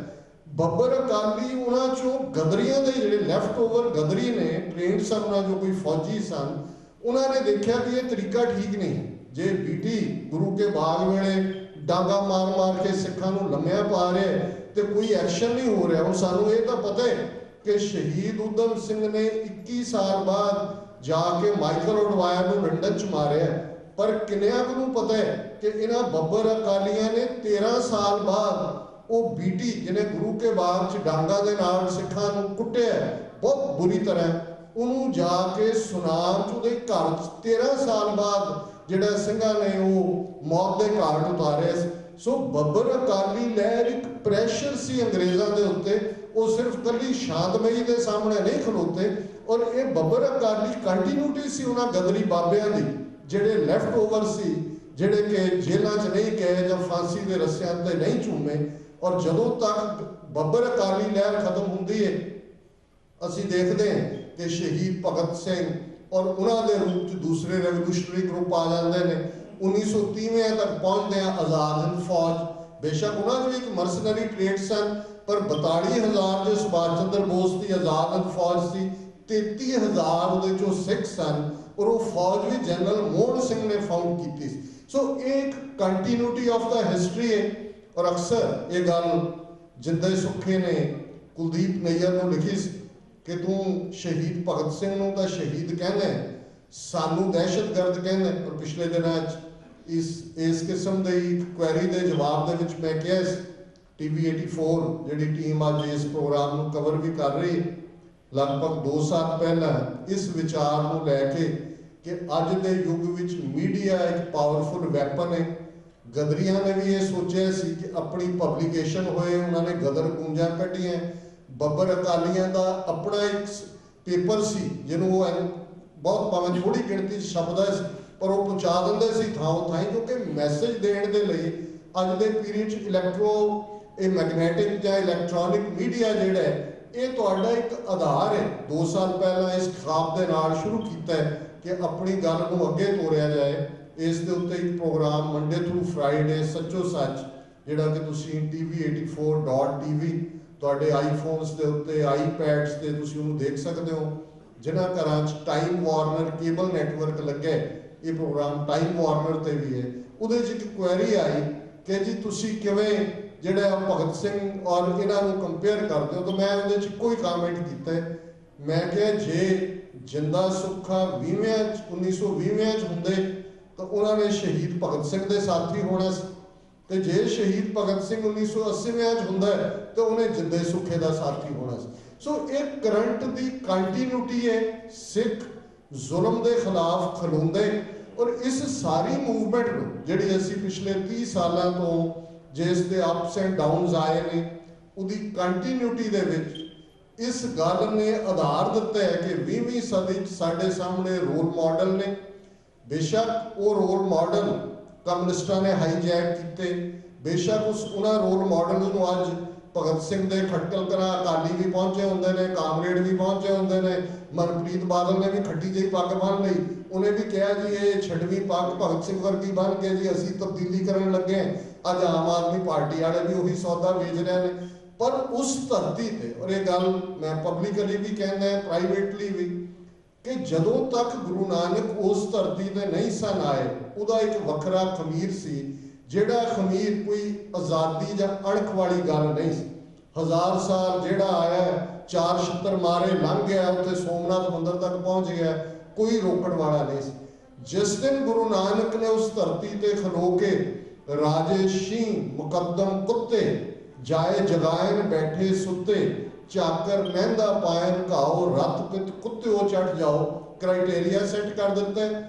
बब्बर अकाली उन्हां चों गदरियां दे जिहड़े लैफ्ट ओवर गदरी ने ट्रेंड सन, उन्हां जो कोई फौजी सन, उन्होंने देखा कि यह तरीका ठीक नहीं। जे बीटी गुरु के बाग वेले डांगा मार मार के सिखां नूं लम्मिया पा रहे तो कोई एक्शन नहीं हो रहा। हुण सानूं ये तो पता है कि शहीद उधम सिंह ने 21 साल बाद जाके माइकल उडवायर नूं लंडन च मारिया, पर किन्नियां नूं पता है कि इन्हां बब्बर अकालियां ने 13 साल बाद वो बीटी जिन्हें गुरु के बाग च डांगा दे नाल सिखां नूं कुट्टिया बहुत बुरी तरह, उन्होंने जाके सुनाम च उहदे घर 13 साल बाद ਜਿਹੜਾ ਸਿੰਘਾਂ ਨੇ ਉਹ ਮੌਤ ਦੇ ਘਾਟ ਉਤਾਰਿਆ। ਸੋ ਬੱਬਰ ਅਕਾਲੀ ਲਹਿਰ ਇੱਕ ਪ੍ਰੈਸ਼ਰ ਸੀ ਅੰਗਰੇਜ਼ਾਂ ਦੇ ਉੱਤੇ, ਉਹ ਸਿਰਫ ਕੱਲੀ ਸ਼ਾਂਤਮਈ ਦੇ ਸਾਹਮਣੇ ਨਹੀਂ ਖਲੋਤੇ। ਔਰ ਇਹ ਬੱਬਰ ਅਕਾਲੀ ਕੰਟੀਨਿਊਟੀ ਸੀ ਉਹਨਾਂ ਗਦਰੀ ਬਾਬਿਆਂ ਦੀ ਜਿਹੜੇ ਲੈਫਟ ਓਵਰ ਸੀ, ਜਿਹੜੇ ਕਿ ਜੇਲ੍ਹਾਂ 'ਚ ਨਹੀਂ ਗਏ ਜਾਂ ਫਾਂਸੀ ਦੇ ਰੱਸਿਆਂ ਤੇ ਨਹੀਂ ਝੂਮੇ। ਔਰ ਜਦੋਂ ਤੱਕ ਬੱਬਰ ਅਕਾਲੀ ਲਹਿਰ ਖਤਮ ਹੁੰਦੀ ਹੈ, ਅਸੀਂ ਦੇਖਦੇ ਹਾਂ ਕਿ ਸ਼ਹੀਦ ਭਗਤ ਸਿੰਘ ਔਰ ਉਹਨਾਂ ਦੇ ਰੂਪ 'ਚ ਦੂਸਰੇ ਰੈਵੋਲੂਸ਼ਨਰੀ ਗਰੁੱਪ ਆ ਜਾਂਦੇ ਨੇ। 1930 ਤੱਕ ਪਹੁੰਚਦੇ ਆ ਆਜ਼ਾਦ ਹਿੰਦ ਫੌਜ। ਬੇਸ਼ੱਕ ਉਹਨਾਂ 'ਚ ਵੀ ਇੱਕ ਮਰਸਨਰੀ ਟ੍ਰੇਡ ਸਨ, ਪਰ 42,000 ਜੋ ਸੁਭਾਸ਼ ਚੰਦਰ ਬੋਸ ਦੀ ਆਜ਼ਾਦ ਹਿੰਦ ਫੌਜ ਸੀ, 33,000 ਉਹਦੇ 'ਚੋਂ ਸਿੱਖ ਸਨ। ਔਰ ਉਹ ਫੌਜ ਵੀ ਜਨਰਲ ਮੋਹਨ ਸਿੰਘ ਨੇ ਫਾਊਂਡ ਕੀਤੀ ਸੀ। ਸੋ ਇਹ ਇੱਕ ਕੰਟੀਨਿਊਟੀ ਆਫ ਦਾ ਹਿਸਟਰੀ ਹੈ। ਔਰ ਅਕਸਰ ਇਹ ਗੱਲ ਜਿੰਦੇ ਸੁੱਖੇ ਨੇ ਕੁਲਦੀਪ ਨਈਅਰ ਨੂੰ ਲਿਖੀ ਸੀ ਕਿ ਤੂੰ ਸ਼ਹੀਦ ਭਗਤ ਸਿੰਘ ਨੂੰ ਤਾਂ ਸ਼ਹੀਦ ਕਹਿੰਦਾ, ਸਾਨੂੰ ਦਹਿਸ਼ਤਗਰਦ ਕਹਿੰਦਾ। ਔਰ ਪਿਛਲੇ ਦਿਨਾਂ 'ਚ ਇਸ ਕਿਸਮ ਦੀ ਇੱਕ ਕੁਐਰੀ ਦੇ ਜਵਾਬ ਦੇ ਵਿੱਚ ਮੈਂ ਕਿਹਾ ਸੀ, TV 84 ਜਿਹੜੀ ਟੀਮ ਅੱਜ ਇਸ ਪ੍ਰੋਗਰਾਮ ਨੂੰ ਕਵਰ ਵੀ ਕਰ ਰਹੀ, ਲਗਭਗ 2 ਸਾਲ ਪਹਿਲਾਂ ਇਸ ਵਿਚਾਰ ਨੂੰ ਲੈ ਕੇ ਕਿ ਅੱਜ ਦੇ ਯੁੱਗ ਵਿੱਚ ਮੀਡੀਆ ਇੱਕ ਪਾਵਰਫੁਲ ਵੈਪਨ ਹੈ। ਗਦਰੀਆਂ ਨੇ ਵੀ ਇਹ ਸੋਚਿਆ ਸੀ ਕਿ ਆਪਣੀ ਪਬਲੀਕੇਸ਼ਨ ਹੋਏ, ਉਹਨਾਂ ਨੇ ਗਦਰ ਗੂੰਜਾਂ ਕੱਢੀਆਂ। ਬੱਬਰ ਅਕਾਲੀਆਂ ਦਾ ਆਪਣਾ ਇੱਕ ਪੇਪਰ ਸੀ ਜਿਹਨੂੰ ਉਹ ਬਹੁਤ ਭਾਵੇਂ ਥੋੜੀ ਗਿਣਤੀ 'ਚ ਛਪਦਾ ਸੀ, ਪਰ ਉਹ ਪਹੁੰਚਾ ਦਿੰਦੇ ਸੀ ਥਾਂ ਥਾਈਂ, ਕਿਉਂਕਿ ਮੈਸੇਜ ਦੇਣ ਦੇ ਲਈ ਅੱਜ ਦੇ ਪੀਰੀਅਡ 'ਚ ਇਹ ਮੈਗਨੈਟਿਕ ਜਾਂ ਇਲੈਕਟ੍ਰੋਨਿਕ ਮੀਡੀਆ ਜਿਹੜਾ ਹੈ, ਇਹ ਤੁਹਾਡਾ ਇੱਕ ਆਧਾਰ ਹੈ। 2 ਸਾਲ ਪਹਿਲਾਂ ਇਸ ਖਾਬ ਦੇ ਨਾਲ ਸ਼ੁਰੂ ਕੀਤਾ ਕਿ ਆਪਣੀ ਗੱਲ ਨੂੰ ਅੱਗੇ ਤੋਰਿਆ ਜਾਏ। ਇਸ ਦੇ ਉੱਤੇ ਇੱਕ ਪ੍ਰੋਗਰਾਮ ਮੰਡੇ ਥਰੂ ਫਰਾਈਡੇ ਸੱਚੋ ਸੱਚ, ਜਿਹੜਾ ਕਿ ਤੁਸੀਂ TV84.tv ਤੁਹਾਡੇ ਆਈਫੋਨਸ ਦੇ ਉੱਤੇ, ਆਈਪੈਡਸ ਤੇ ਤੁਸੀਂ ਉਹਨੂੰ ਦੇਖ ਸਕਦੇ ਹੋ। ਜਿਨ੍ਹਾਂ ਘਰਾਂ 'ਚ ਟਾਈਮ ਵਾਰਨਰ ਕੇਬਲ ਨੈਟਵਰਕ ਲੱਗਾ, ਇਹ ਪ੍ਰੋਗਰਾਮ ਟਾਈਮ ਵਾਰਨਰ ਤੇ ਵੀ ਹੈ। ਉਹਦੇ 'ਚ ਇੱਕ ਕੁਐਰੀ ਆਈ ਕਿ ਜੀ ਤੁਸੀਂ ਕਿਵੇਂ ਜਿਹੜਾ ਭਗਤ ਸਿੰਘ ਔਰ ਇਹਨਾਂ ਨੂੰ ਕੰਪੇਅਰ ਕਰਦੇ ਹੋ, ਤਾਂ ਮੈਂ ਉਹਦੇ 'ਚ ਕੋਈ ਕਮੈਂਟ ਕੀਤਾ। ਮੈਂ ਕਿਹਾ ਜੇ ਜਿੰਦਾ ਸੁੱਖਾ 1920 'ਚ ਹੁੰਦੇ ਤਾਂ ਉਹਨਾਂ ਨੇ ਸ਼ਹੀਦ ਭਗਤ ਸਿੰਘ ਦੇ ਸਾਥੀ ਹੋਣਾ ਸੀ, ਤੇ ਜੇ ਸ਼ਹੀਦ ਭਗਤ ਸਿੰਘ 1980 'ਚ ਹੁੰਦਾ ਤਾਂ ਉਹਨੇ ਜਿੰਦੇ ਸੁੱਖੇ ਦਾ ਸਾਥੀ ਹੋਣਾ ਸੀ। ਸੋ ਇਹ ਕਰੰਟ ਦੀ ਕੰਟੀਨਿਊਟੀ ਹੈ। ਸਿੱਖ ਜ਼ੁਲਮ ਦੇ ਖਿਲਾਫ ਖਲੋਂਦੇ, ਔਰ ਇਸ ਸਾਰੀ ਮੂਵਮੈਂਟ ਨੂੰ ਜਿਹੜੀ ਅਸੀਂ ਪਿਛਲੇ 30 ਸਾਲਾਂ ਤੋਂ ਜਿਸ ਦੇ ਅਪਸ ਐਂਡ ਡਾਊਨਸ ਆਏ ਨੇ, ਉਹਦੀ ਕੰਟੀਨਿਊਟੀ ਦੇ ਵਿੱਚ ਇਸ ਗੱਲ ਨੇ ਆਧਾਰ ਦਿੱਤਾ ਹੈ ਕਿ 20ਵੀਂ ਸਦੀ 'ਚ ਸਾਡੇ ਸਾਹਮਣੇ ਰੋਲ ਮਾਡਲ ਨੇ। ਬੇਸ਼ੱਕ ਉਹ ਰੋਲ ਮਾਡਲ ਕਮਿਊਨਿਸਟਾਂ ਨੇ ਹਾਈਜੈਕ ਕੀਤੇ, ਬੇਸ਼ੱਕ ਉਹਨਾਂ ਰੋਲ ਮਾਡਲ ਨੂੰ ਅੱਜ ਭਗਤ ਸਿੰਘ ਦੇ ਖਟਕਲ ਕਰਾਂ ਅਕਾਲੀ ਵੀ ਪਹੁੰਚੇ ਹੁੰਦੇ ਨੇ, ਕਾਮਰੇਡ ਵੀ ਪਹੁੰਚੇ ਹੁੰਦੇ ਨੇ। ਮਨਪ੍ਰੀਤ ਬਾਦਲ ਨੇ ਵੀ ਖੱਟੀ ਜਿਹੀ ਪੱਗ ਬੰਨ੍ਹ ਲਈ, ਉਹਨੇ ਵੀ ਕਿਹਾ ਜੀ ਇਹ ਛੱਡਵੀਂ ਪੱਗ ਭਗਤ ਸਿੰਘ ਵਰਗੀ ਬੰਨ੍ਹ ਕੇ ਜੀ ਅਸੀਂ ਤਬਦੀਲੀ ਕਰਨ ਲੱਗੇ। ਅੱਜ ਆਮ ਆਦਮੀ ਪਾਰਟੀ ਵਾਲੇ ਵੀ ਉਹੀ ਸੌਦਾ ਵੇਚ ਰਹੇ ਨੇ। ਪਰ ਉਸ ਧਰਤੀ ਤੇ, ਔਰ ਇਹ ਗੱਲ ਮੈਂ ਪਬਲਿਕਲੀ ਵੀ ਕਹਿੰਦਾ, ਪ੍ਰਾਈਵੇਟਲੀ ਵੀ, ਕਿ ਜਦੋਂ ਤੱਕ ਗੁਰੂ ਨਾਨਕ ਉਸ ਧਰਤੀ ਤੇ ਨਹੀਂ ਸਨ ਆਏ, ਉਹਦਾ ਇੱਕ ਵੱਖਰਾ ਖਮੀਰ ਸੀ, ਜਿਹੜਾ ਖਮੀਰ ਕੋਈ ਆਜ਼ਾਦੀ ਜਾਂ ਅਣਖ ਵਾਲੀ ਗੱਲ ਨਹੀਂ ਸੀ। 1000 ਸਾਲ ਜਿਹੜਾ ਆਇਆ, 4 ਛਿੱਤਰ ਮਾਰੇ ਲੰਘ ਗਿਆ, ਉੱਥੇ ਸੋਮਨਾਥ ਮੰਦਿਰ ਤੱਕ ਪਹੁੰਚ ਗਿਆ, ਕੋਈ ਰੋਕਣ ਵਾਲਾ ਨਹੀਂ ਸੀ। ਜਿਸ ਦਿਨ ਗੁਰੂ ਨਾਨਕ ਨੇ ਉਸ ਧਰਤੀ ਤੇ ਖਲੋ ਕੇ ਰਾਜੇ ਸ਼ੀਂ ਮੁਕੱਦਮ ਕੁੱਤੇ ਜਾਏ ਜਗਾਇਨ ਬੈਠੇ ਸੁੱਤੇ ਚਾਕਰ ਮਹਿੰਦਾ ਪਾਇਨ ਘਾਓ ਰੱਤ ਪਿਤ ਕੁੱਤਿਓ ਚੜ ਜਾਓ ਕ੍ਰਾਈਟੇਰੀਆ ਸੈੱਟ ਕਰ ਦਿੱਤਾ।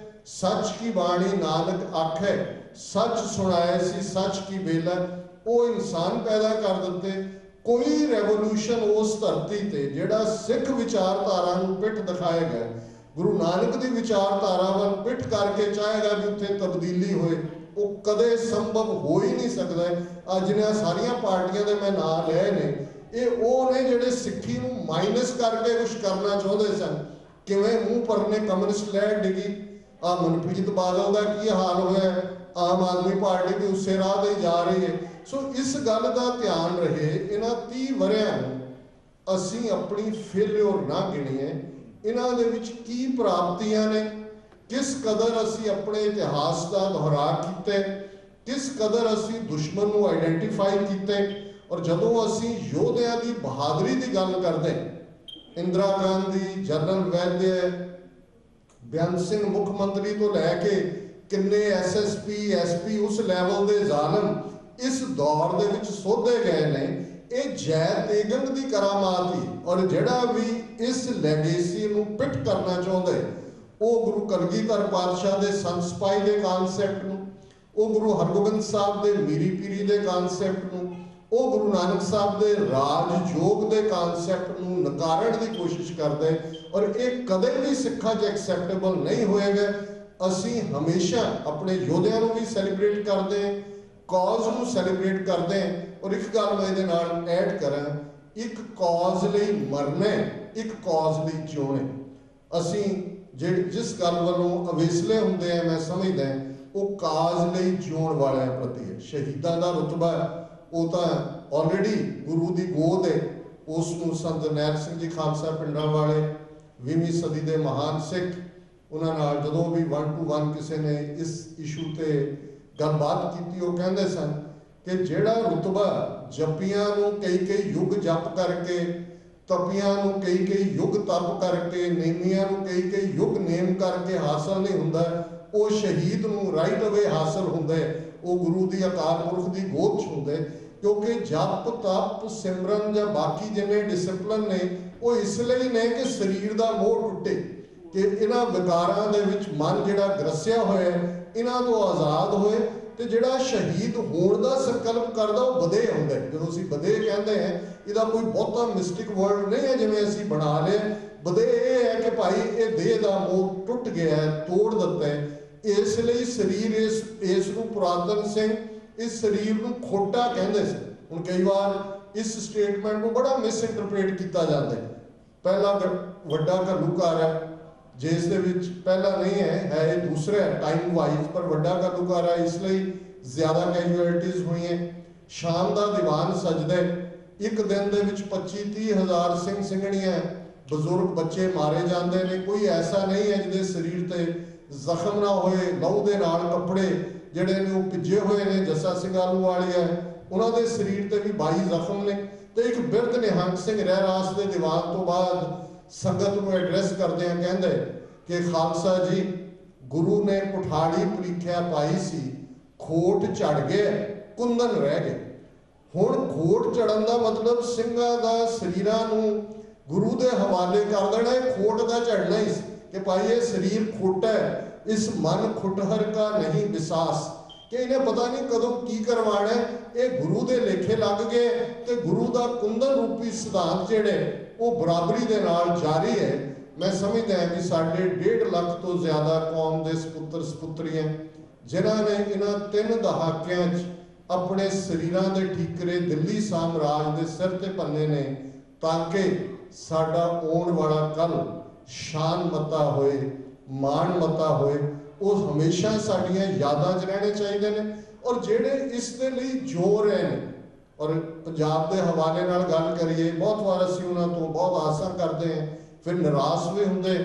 ਸੱਚ ਕੀ ਬਾਣੀ ਨਾਨਕ ਆਖੇ, ਸੱਚ ਸੁਣਾਏ ਸੀ ਸੱਚ ਕੀ ਬੇਲਾ। ਉਹ ਇਨਸਾਨ ਪੈਦਾ ਕਰ ਦਿੱਤੇ। ਕੋਈ ਰੈਵੋਲੂਸ਼ਨ ਉਸ ਧਰਤੀ ਤੇ ਜਿਹੜਾ ਸਿੱਖ ਵਿਚਾਰਧਾਰਾ ਨੂੰ ਪਿੱਠ ਦਿਖਾਏਗਾ, ਗੁਰੂ ਨਾਨਕ ਦੀ ਵਿਚਾਰਧਾਰਾ ਵੱਲ ਪਿੱਠ ਕਰਕੇ ਚਾਹੇਗਾ ਵੀ ਉੱਥੇ ਤਬਦੀਲੀ ਹੋਏ, ਉਹ ਕਦੇ ਸੰਭਵ ਹੋ ਹੀ ਨਹੀਂ ਸਕਦਾ। ਅੱਜ ਜਿਹੜੀਆਂ ਸਾਰੀਆਂ ਪਾਰਟੀਆਂ ਦੇ ਮੈਂ ਨਾਂ ਲਏ ਨੇ, ਇਹ ਉਹ ਨੇ ਜਿਹੜੇ ਸਿੱਖੀ ਨੂੰ ਮਾਈਨਸ ਕਰਕੇ ਕੁਝ ਕਰਨਾ ਚਾਹੁੰਦੇ ਸਨ। ਕਿਵੇਂ ਮੂੰਹ ਪਰਨੇ ਕਮਿਊਨਿਸਟ ਲਹਿਰ ਡਿੱਗੀ। ਆ ਮਨਪ੍ਰੀਤ ਬਾਦਲ ਦਾ ਕੀ ਹਾਲ ਹੋਇਆ, ਆਮ ਆਦਮੀ ਪਾਰਟੀ ਵੀ ਉਸੇ ਰਾਹ ਤੇ ਜਾ ਰਹੀ ਹੈ। ਸੋ ਇਸ ਗੱਲ ਦਾ ਧਿਆਨ ਰਹੇ, ਇਹਨਾਂ 30 ਵਰ੍ਹਿਆਂ ਨੂੰ ਅਸੀਂ ਆਪਣੀ ਫੇਲਿਓਰ ਨਾ ਗਿਣੀਏ। ਇਹਨਾਂ ਦੇ ਵਿੱਚ ਕੀ ਪ੍ਰਾਪਤੀਆਂ ਨੇ, ਕਿਸ ਕਦਰ ਅਸੀਂ ਆਪਣੇ ਇਤਿਹਾਸ ਦਾ ਦੁਹਰਾ ਕੀਤੇ, ਕਿਸ ਕਦਰ ਅਸੀਂ ਦੁਸ਼ਮਣ ਨੂੰ ਆਈਡੈਂਟੀਫਾਈ ਕੀਤੇ। ਔਰ ਜਦੋਂ ਅਸੀਂ ਯੋਧਿਆਂ ਦੀ ਬਹਾਦਰੀ ਦੀ ਗੱਲ ਕਰਦੇ, ਇੰਦਰਾ ਗਾਂਧੀ, ਜਨਰਲ ਵੈਦਯ, ਬੇਅੰਤ ਸਿੰਘ ਮੁੱਖ ਮੰਤਰੀ ਤੋਂ ਲੈ ਕੇ ਕਿੰਨੇ SSP SP ਉਸ ਲੈਵਲ ਦੇ ਜ਼ਾਲਮ ਇਸ ਦੌਰ ਦੇ ਵਿੱਚ ਸੋਧੇ ਗਏ ਨੇ, ਇਹ ਜੈ ਤੇਗੰਗ ਦੀ ਕਰਾਮਾਤ ਹੀ। ਔਰ ਜਿਹੜਾ ਵੀ ਇਸ ਲੈਗੇਸੀ ਨੂੰ ਪਿੱਟ ਕਰਨਾ ਚਾਹੁੰਦਾ, ਉਹ ਗੁਰੂ ਕਲਗੀਧਰ ਪਾਤਸ਼ਾਹ ਦੇ ਸੰਤ ਸਿਪਾਹੀ ਦੇ ਕਾਨਸੈਪਟ ਨੂੰ, ਉਹ ਗੁਰੂ ਹਰਗੋਬਿੰਦ ਸਾਹਿਬ ਦੇ ਮੀਰੀ ਪੀਰੀ ਦੇ ਕਾਨਸੈਪਟ ਨੂੰ, ਉਹ ਗੁਰੂ ਨਾਨਕ ਸਾਹਿਬ ਦੇ ਰਾਜ ਯੋਗ ਦੇ ਕਾਨਸੈਪਟ ਨੂੰ ਨਕਾਰਨ ਦੀ ਕੋਸ਼ਿਸ਼ ਕਰਦੇ, ਔਰ ਇਹ ਕਦੇ ਵੀ ਸਿੱਖਾਂ 'ਚ ਐਕਸੈਪਟੇਬਲ ਨਹੀਂ ਹੋਏਗਾ। ਅਸੀਂ ਹਮੇਸ਼ਾ ਆਪਣੇ ਯੋਧਿਆਂ ਨੂੰ ਵੀ ਸੈਲੀਬ੍ਰੇਟ ਕਰਦੇ ਹਾਂ, ਕਾਜ਼ ਨੂੰ ਸੈਲੀਬ੍ਰੇਟ ਕਰਦੇ ਹਾਂ। ਔਰ ਇੱਕ ਗੱਲ ਮੈਂ ਇਹਦੇ ਨਾਲ ਐਡ ਕਰਾਂ, ਇੱਕ ਕਾਜ਼ ਲਈ ਮਰਨਾ, ਇੱਕ ਕਾਜ਼ ਲਈ ਜਿਉਣਾ। ਅਸੀਂ ਜਿਸ ਗੱਲ ਵੱਲੋਂ ਅਵੇਸਲੇ ਹੁੰਦੇ ਆ, ਮੈਂ ਸਮਝਦਾ ਉਹ ਕਾਜ਼ ਲਈ ਜਿਉਣ ਵਾਲਿਆਂ ਪ੍ਰਤੀ ਹੈ। ਸ਼ਹੀਦਾਂ ਦਾ ਰੁਤਬਾ ਉਹ ਤਾਂ ਆਲਰੇਡੀ ਗੁਰੂ ਦੀ ਗੋਦ ਹੈ। ਉਸ ਨੂੰ ਸੰਤ ਜਰਨੈਲ ਸਿੰਘ ਜੀ ਖਾਲਸਾ ਪਿੰਡਾਂ ਵਾਲੇ 20ਵੀਂ ਸਦੀ ਦੇ ਮਹਾਨ ਸਿੱਖ, ਉਹਨਾਂ ਨਾਲ ਜਦੋਂ ਵੀ 1 to 1 ਕਿਸੇ ਨੇ ਇਸ ਇਸ਼ੂ ਤੇ ਗੱਲਬਾਤ ਕੀਤੀ, ਉਹ ਕਹਿੰਦੇ ਸਨ ਕਿ ਜਿਹੜਾ ਰੁਤਬਾ ਜਪੀਆਂ ਨੂੰ ਕਈ ਯੁੱਗ ਜਪ ਕਰਕੇ, ਤਪੀਆਂ ਨੂੰ ਕਈ ਯੁੱਗ ਤਪ ਕਰਕੇ, ਨੇਮੀਆਂ ਨੂੰ ਕਈ ਯੁੱਗ ਨੇਮ ਕਰਕੇ ਹਾਸਲ ਨਹੀਂ ਹੁੰਦਾ, ਉਹ ਸ਼ਹੀਦ ਨੂੰ ਰਾਈਟ ਅਵੇ ਹਾਸਲ ਹੁੰਦਾ, ਉਹ ਗੁਰੂ ਦੀ ਅਕਾਲ ਪੁਰਖ ਦੀ ਗੋਦ 'ਚ ਹੁੰਦਾ। ਕਿਉਂਕਿ ਜਪ ਤਪ ਸਿਮਰਨ ਜਾਂ ਬਾਕੀ ਜਿੰਨੇ ਡਿਸਪਲਿਨ ਨੇ ਉਹ ਇਸ ਲਈ ਨੇ ਕਿ ਸਰੀਰ ਦਾ ਮੋਹ ਟੁੱਟੇ, ਕਿ ਇਹਨਾਂ ਵਿਕਾਰਾਂ ਦੇ ਵਿੱਚ ਮਨ ਜਿਹੜਾ ਗਰਸਿਆ ਹੋਇਆ ਇਹਨਾਂ ਤੋਂ ਆਜ਼ਾਦ ਹੋਏ, ਤੇ ਜਿਹੜਾ ਸ਼ਹੀਦ ਹੋਣ ਦਾ ਸੰਕਲਪ ਕਰਦਾ ਉਹ ਵਧੇ ਹੁੰਦਾ। ਜਦੋਂ ਅਸੀਂ ਵਧੇ ਕਹਿੰਦੇ ਹਾਂ, ਇਹਦਾ ਕੋਈ ਬਹੁਤਾ ਮਿਸਟਿਕ ਵਰਡ ਨਹੀਂ ਹੈ ਜਿਵੇਂ ਅਸੀਂ ਬਣਾ ਲਿਆ। ਵਧੇ ਇਹ ਹੈ ਕਿ ਭਾਈ ਇਹ ਦੇਹ ਦਾ ਮੋਹ ਟੁੱਟ ਗਿਆ, ਤੋੜ ਦਿੱਤਾ ਹੈ। ਇਸ ਲਈ ਸਰੀਰ ਇਸ ਨੂੰ ਪੁਰਾਤਨ ਸਿੰਘ ਇਸ ਸਰੀਰ ਨੂੰ ਖੋਟਾ ਕਹਿੰਦੇ ਸੀ। ਹੁਣ ਕਈ ਵਾਰ ਇਸ ਸਟੇਟਮੈਂਟ ਨੂੰ ਬੜਾ ਮਿਸਇੰਟਰਪ੍ਰੇਟ ਕੀਤਾ ਜਾਂਦਾ ਹੈ। ਪਹਿਲਾ ਵੱਡਾ ਘੱਲੂਘਾਰਾ ਹੈ, ਜਿਸ ਦੇ ਵਿੱਚ ਪਹਿਲਾ ਨਹੀਂ ਹੈ ਇਹ ਦੂਸਰਾ ਹੈ ਟਾਈਮ ਵਾਈਜ਼, ਪਰ ਵੱਡਾ ਘੱਲੂਘਾਰਾ ਇਸ ਲਈ ਜ਼ਿਆਦਾ ਕੈਜੂਅਲਟੀਜ਼ ਹੋਈਆਂ। ਸ਼ਾਮ ਦਾ ਦੀਵਾਨ ਸਜਦਾ, ਇੱਕ ਦਿਨ ਦੇ ਵਿੱਚ 25-30 ਹਜ਼ਾਰ ਸਿੰਘ ਸਿੰਘਣੀਆਂ, ਬਜ਼ੁਰਗ ਬੱਚੇ ਮਾਰੇ ਜਾਂਦੇ ਨੇ। ਕੋਈ ਐਸਾ ਨਹੀਂ ਹੈ ਜਿਹਦੇ ਸਰੀਰ ਤੇ ਜ਼ਖਮ ਨਾ ਹੋਏ। ਲਹੂ ਦੇ ਨਾਲ ਕੱਪੜੇ ਜਿਹੜੇ ਨੇ ਉਹ ਭਿੱਜੇ ਹੋਏ ਨੇ। ਜੱਸਾ ਸਿੰਘ ਆਹਲੂਵਾਲੀਆ ਉਹਨਾਂ ਦੇ ਸਰੀਰ ਤੇ ਵੀ 22 ਜ਼ਖਮ ਨੇ। ਤੇ ਇੱਕ ਬਿਰਧ ਨਿਹੰਗ ਸਿੰਘ ਰਹਿਰਾਸ ਦੇ ਦੀਵਾਨ ਤੋਂ ਬਾਅਦ ਸੰਗਤ ਨੂੰ ਐਡਰੈਸ ਕਰਦੇ ਆ, ਕਹਿੰਦੇ ਕਿ ਖਾਲਸਾ ਜੀ, ਗੁਰੂ ਨੇ ਕੁਠਾੜੀ ਪ੍ਰੀਖਿਆ ਪਾਈ ਸੀ, ਖੋਟ ਝੜ ਗਏ, ਕੁੰਦਨ ਰਹਿ ਗਏ। ਹੁਣ ਖੋਟ ਝੜਨ ਦਾ ਮਤਲਬ ਸਿੰਘਾਂ ਦਾ ਸਰੀਰਾਂ ਨੂੰ ਗੁਰੂ ਦੇ ਹਵਾਲੇ ਕਰ ਦੇਣਾ, ਇਹ ਖੋਟ ਦਾ ਝੜਨਾ ਹੀ ਸੀ ਕਿ ਭਾਈ ਇਹ ਸਰੀਰ ਖੋਟਾ ਹੈ, ਇਸ ਮਨ ਖੁਟਹਰ ਕਾ ਨਹੀਂ ਵਿਸਾਸ, ਕਿ ਇਹਨੇ ਪਤਾ ਨਹੀਂ ਕਦੋਂ ਕੀ ਕਰਵਾਣਾ। ਇਹ ਗੁਰੂ ਦੇ ਲੇਖੇ ਲੱਗ ਗਏ ਤੇ ਗੁਰੂ ਦਾ ਕੁੰਦਨ ਰੂਪੀ ਸਿਧਾਂਤ ਜਿਹੜੇ ਉਹ ਬਰਾਬਰੀ ਦੇ ਨਾਲ ਜਾਰੀ ਹੈ। ਮੈਂ ਸਮਝਦਾ ਹਾਂ ਕਿ ਸਾਡੇ 1.5 ਲੱਖ ਤੋਂ ਜ਼ਿਆਦਾ ਕੌਮ ਦੇ ਸਪੁੱਤਰ ਸਪੁੱਤਰੀਆਂ ਜਿਨ੍ਹਾਂ ਨੇ ਇਹਨਾਂ 3 ਦਹਾਕਿਆਂ 'ਚ ਆਪਣੇ ਸਰੀਰਾਂ ਦੇ ਠੀਕਰੇ ਦਿੱਲੀ ਸਾਮਰਾਜ ਦੇ ਸਿਰ ਤੇ ਪੰਨੇ ਨੇ, ਤਾਂ ਕਿ ਸਾਡਾ ਆਉਣ ਵਾਲਾ ਕੱਲ ਸ਼ਾਨਮਤਾ ਹੋਏ, ਮਾਣਮਤਾ ਹੋਏ। ਉਹ ਹਮੇਸ਼ਾ ਸਾਡੀਆਂ ਯਾਦਾਂ 'ਚ ਰਹਿਣੇ ਚਾਹੀਦੇ ਨੇ। ਔਰ ਜਿਹੜੇ ਇਸ ਦੇ ਲਈ ਜੋ ਰਹੇ ਨੇ, ਔਰ ਪੰਜਾਬ ਦੇ ਹਵਾਲੇ ਨਾਲ ਗੱਲ ਕਰੀਏ, ਬਹੁਤ ਵਾਰ ਅਸੀਂ ਉਹਨਾਂ ਤੋਂ ਬਹੁਤ ਆਸਾਂ ਕਰਦੇ ਹਾਂ, ਫਿਰ ਨਿਰਾਸ਼ ਵੀ ਹੁੰਦੇ।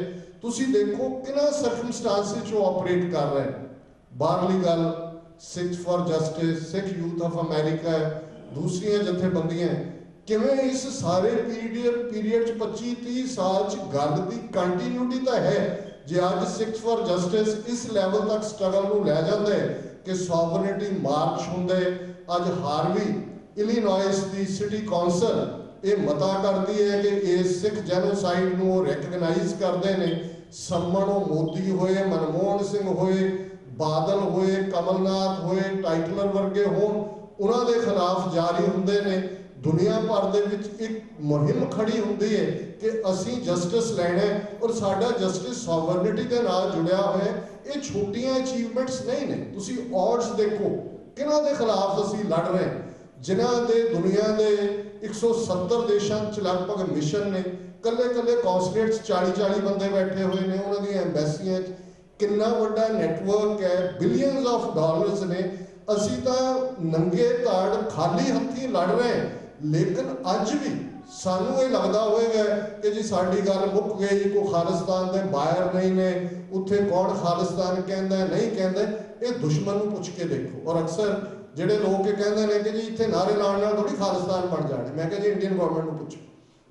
ਤੁਸੀਂ ਦੇਖੋ ਕਿਹਨਾਂ ਸਰਕਮਸਟਾਂਸਿਸ 'ਚ ਉਹ ਆਪਰੇਟ ਕਰ ਰਹੇ ਨੇ। ਬਾਹਰਲੀ ਗੱਲ Sikh for Justice, Sikh Youth of America, ਦੂਸਰੀਆਂ ਜਥੇਬੰਦੀਆਂ ਕਿਵੇਂ ਇਸ ਸਾਰੇ ਪੀਰੀਅਡ 'ਚ 25-30 ਸਾਲ 'ਚ ਗੱਲ ਦੀ ਕੰਟੀਨਿਊਟੀ ਤਾਂ ਹੈ। ਜੇ ਅੱਜ ਸਿੱਖ ਫॉर ਜਸਟਿਸ ਇਸ ਲੈਵਲ ਤੱਕ ਸਟਰਗਲ ਨੂੰ ਲੈ ਜਾਂਦੇ ਕਿ ਸੋਵਰਨਿਟੀ ਮਾਰਚ ਹੁੰਦੇ, ਅੱਜ ਹਾਰਵੀ ਇਲੀਨੋਇਸ ਦੀ ਸਿਟੀ ਕੌਂਸਲ ਇਹ ਮਤਾ ਕਰਦੀ ਹੈ ਕਿ ਇਸ ਸਿੱਖ ਜੈਨੋਸਾਈਡ ਨੂੰ ਉਹ ਰੈਕਗਨਾਈਜ਼ ਕਰਦੇ ਨੇ। ਸੰਮਣ ਉਹ ਮੋਦੀ ਹੋਏ, ਮਨਮੋਹਨ ਸਿੰਘ ਹੋਏ, ਬਾਦਲ ਹੋਏ, ਕਮਲਨਾਥ ਹੋਏ, ਟਾਈਟਲਰ ਵਰਗੇ ਹੋਣ, ਉਹਨਾਂ ਦੇ ਖਿਲਾਫ ਜਾਰੀ ਹੁੰਦੇ ਨੇ। ਦੁਨੀਆ ਭਰ ਦੇ ਵਿੱਚ ਇੱਕ ਮੁਹਿੰਮ ਖੜੀ ਹੁੰਦੀ ਹੈ ਕਿ ਅਸੀਂ ਜਸਟਿਸ ਲੈਣਾ ਹੈ, ਔਰ ਸਾਡਾ ਜਸਟਿਸ ਸੋਵਰਨਿਟੀ ਦੇ ਨਾਲ ਜੁੜਿਆ ਹੋਇਆ। ਇਹ ਛੋਟੀਆਂ ਅਚੀਵਮੈਂਟਸ ਨਹੀਂ ਨੇ। ਤੁਸੀਂ ਔਡਸ ਦੇਖੋ ਕਿਹਨਾਂ ਦੇ ਖਿਲਾਫ ਅਸੀਂ ਲੜ ਰਹੇ ਹਾਂ, ਜਿਨ੍ਹਾਂ ਦੇ ਦੁਨੀਆ ਦੇ 170 ਦੇਸ਼ਾਂ 'ਚ ਲਗਭਗ ਮਿਸ਼ਨ ਨੇ। ਕੱਲੇ ਕੌਂਸਲੇਟਸ 40-40 ਬੰਦੇ ਬੈਠੇ ਹੋਏ ਨੇ, ਉਹਨਾਂ ਦੀਆਂ ਐਮਬੈਸੀਆਂ 'ਚ ਕਿੰਨਾ ਵੱਡਾ ਨੈਟਵਰਕ ਹੈ, ਬਿਲੀਅਨਸ ਆਫ ਡਾਲਰਸ ਨੇ। ਅਸੀਂ ਤਾਂ ਨੰਗੇ ਤਾੜ ਖਾਲੀ ਹੱਥੀਂ ਲੜ ਰਹੇ ਹਾਂ। ਲੇਕਿਨ ਅੱਜ ਵੀ ਸਾਨੂੰ ਇਹ ਲੱਗਦਾ ਹੋਵੇਗਾ ਕਿ ਜੀ ਸਾਡੀ ਗੱਲ ਮੁੱਕ ਗਈ, ਕੋਈ ਖਾਲਿਸਤਾਨ ਦੇ ਬਾਹਰ ਨਹੀਂ ਨੇ, ਉੱਥੇ ਕੌਣ ਖਾਲਿਸਤਾਨ ਕਹਿੰਦਾ ਨਹੀਂ ਕਹਿੰਦਾ। ਇਹ ਦੁਸ਼ਮਣ ਨੂੰ ਪੁੱਛ ਕੇ ਦੇਖੋ। ਔਰ ਅਕਸਰ ਜਿਹੜੇ ਲੋਕ ਇਹ ਕਹਿੰਦੇ ਨੇ ਕਿ ਜੀ ਇੱਥੇ ਨਾਰੇ ਲਾਉਣ ਨਾਲ ਥੋੜੀ ਖਾਲਿਸਤਾਨ ਬਣ ਜਾਣਾ, ਮੈਂ ਕਿਹਾ ਜੀ ਇੰਡੀਅਨ ਗਵਰਨਮੈਂਟ ਨੂੰ ਪੁੱਛੋ।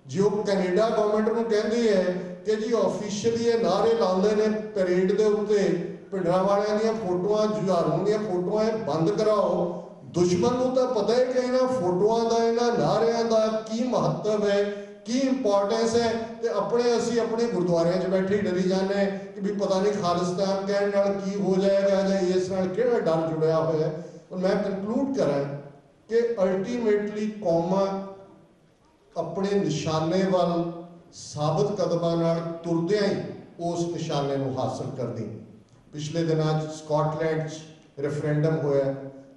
ਜੀ ਉਹ ਕੈਨੇਡਾ ਗਵਰਨਮੈਂਟ ਨੂੰ ਕਹਿੰਦੀ ਹੈ ਕਿ ਜੀ ਆਫੀਸ਼ੀਅਲੀ ਇਹ ਨਾਰੇ ਲਾਉਂਦੇ ਨੇ ਪਰੇਡ ਦੇ ਉੱਤੇ, ਪਿੰਡਾਂ ਵਾਲਿਆਂ ਦੀਆਂ ਫੋਟੋਆਂ, ਜੁਝਾਰੂ ਦੀਆਂ ਫੋਟੋਆਂ ਬੰਦ ਕਰਾਓ। ਦੁਸ਼ਮਣ ਨੂੰ ਤਾਂ ਪਤਾ ਹੈ ਕਿ ਇਹਨਾਂ ਫੋਟੋਆਂ ਦਾ, ਇਹਨਾਂ ਨਾਰਿਆਂ ਦਾ ਕੀ ਮਹੱਤਵ ਹੈ, की इंपॉर्टेंस है, तो अपने असी अपने गुरुद्वारे च बैठे डरी जाने कि भी पता नहीं खालिस्तान कहने नाल की हो जाएगा या इस नाल किहड़ा डर जुड़िया होया। और मैं कंक्लूड करा कि अल्टीमेटली कौमां अपने निशाने वाल साबित कदमां नाल तुरदियां ही उस निशाने नूं हासिल करदी। पिछले दिनां स्कॉटलैंड रेफरेंडम होया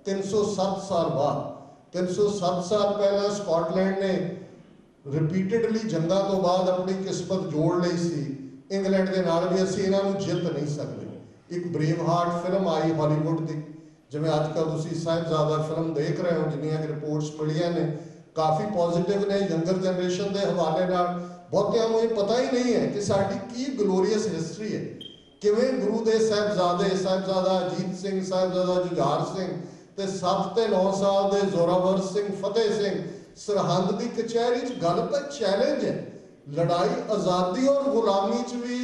307 साल बाद, 307 साल पहला स्कॉटलैंड ने रिपीटेडली जंगा तो बाद अपनी किस्मत जोड़ ली सी इंग्लैंड के नाल भी असीं इन्हां नूं जित नहीं सकते। एक ब्रेव हार्ट फिल्म आई हॉलीवुड की, जिवें अजकल तुसीं साहिबजादा फिल्म देख रहे हो, जिन्नियां रिपोर्ट्स मिलियां ने काफ़ी पॉजिटिव ने यंगर जनरेशन के हवाले नाल। बहुतियां नूं ये पता ही नहीं है कि साडी की ग्लोरीअस हिस्टरी है, किवें गुरु दे साहिबजादा अजीत सिंह, साहिबजादा जुझार सिंह ते 7 ते 9 साल दे जोरावर सिंह, फतेह सिंह सरहंद की कचहरी च गल तो चैलेंज है। लड़ाई आज़ादी और गुलामी च भी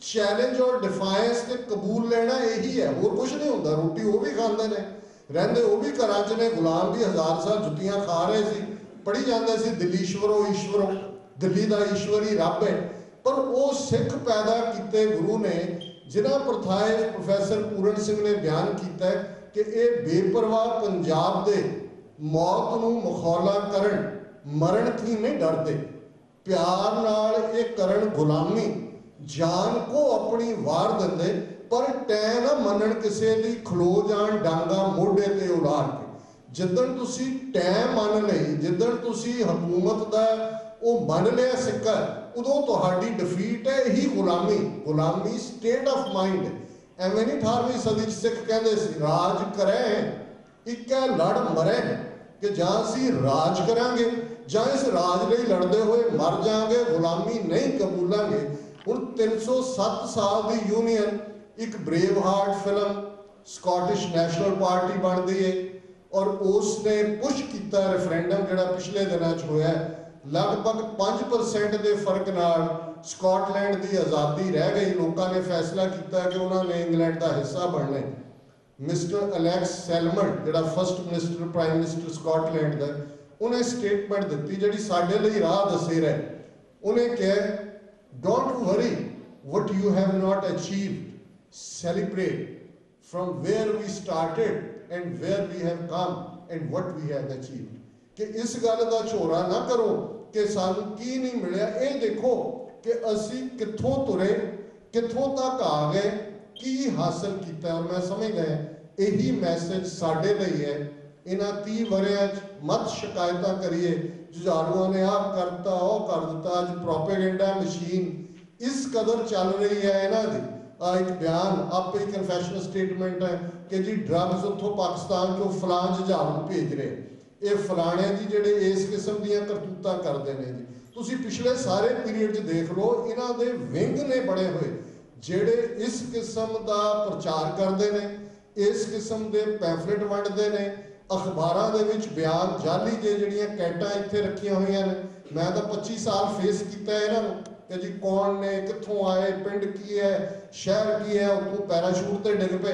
चैलेंज और डिफायंस ते कबूल लेना यही है, होर कुछ नहीं होंदा। रोटी वो भी खाते हैं, रहिंदे वो भी घरां च ने, गुलाम भी 1000 साल जुत्तियां खा रहे सी, पढ़ी जाते सी दिलीश्वरो ईश्वरो, दिल्ली का ईश्वर ही रब है। पर वो सिख पैदा किए गुरु ने, जिन्हां प्रथाएं प्रोफैसर पूरन सिंह ने बयान किया कि ये बेपरवाह पंजाब दे मौत नूं मखौला करन, मरण थी नहीं डरते, प्यार नाल ये करन गुलामी, जान को अपनी वार दिंदे, पर टै ना मनन किसे दी, खलो जान डांगा मोढे ते उलाड़ के। जिदन तुसी टै मन लई, जिदन तुसी हुकूमत दा वो मन लिया सिक्का, उदों तुहाडी डिफीट है यही गुलामी। गुलामी स्टेट ऑफ माइंड। एवें नहीं 18वीं सदी सिख कहते सी राज करे एक है लड़ मरे, कि जां असीं राज करांगे जां इस राज लई लड़दे हुए मर जाएंगे, गुलामी नहीं कबूलांगे। हुण 307 साल की यूनियन, एक brave heart film Scottish national party बनती है और उसने पुश किया रेफरेंडम जिहड़ा पिछले दिनों च होया, लगभग 5% के फर्क नाल स्कॉटलैंड की आज़ादी रह गई। लोगों ने फैसला किया कि उन्होंने इंग्लैंड का हिस्सा बनना है। मिस्टर अलैक्स सैलमन जिहड़ा first minister prime minister Scotland का, उन्हें स्टेटमेंट दी जिहड़ी साडे लई राह दसे रहे। उन्हें कहा don't worry what you have not achieved, celebrate from where we started and where we have come and what we have achieved. कि इस गल का झोरा ना करो कि सानू की नहीं मिलिया, ये देखो कि असी कित्थों तुरे, कित्थों तक आ गए, की हासिल किया। और मैं समझ गया यही मैसेज साडे लई है। इन्हां 30 वरियां मत शिकायत करिए जुझारुआं ने आ करता वो कर दिता। अज प्रोपेगेंडा मशीन इस कदर चल रही है इन्हां दी। एक बयान आप ही कन्फैशनल स्टेटमेंट है कि जी ड्रग्स उतों पाकिस्तान चो फलां जुझारू भेज रहे, ये फलाने जी जिहड़े इस किस्म दीयां करतूतां करदे ने जी। तुसीं पिछले सारे पीरियड च देख लो, इन्हां दे विंग ने बने हुए जिहड़े इस किस्म का प्रचार करते हैं, इस किस्म के पैफलेट वंडते हैं, अखबारां दे विच बयान जाली जे जिहड़ियां कैटां इत्थे रखियां हुई ने। मैं तो 25 साल फेस किया इन्हां नूं कि जी कौन ने, कित्थों आए, पिंड की है, शहर की है, उत्थों पैराशूट ते डिग पे।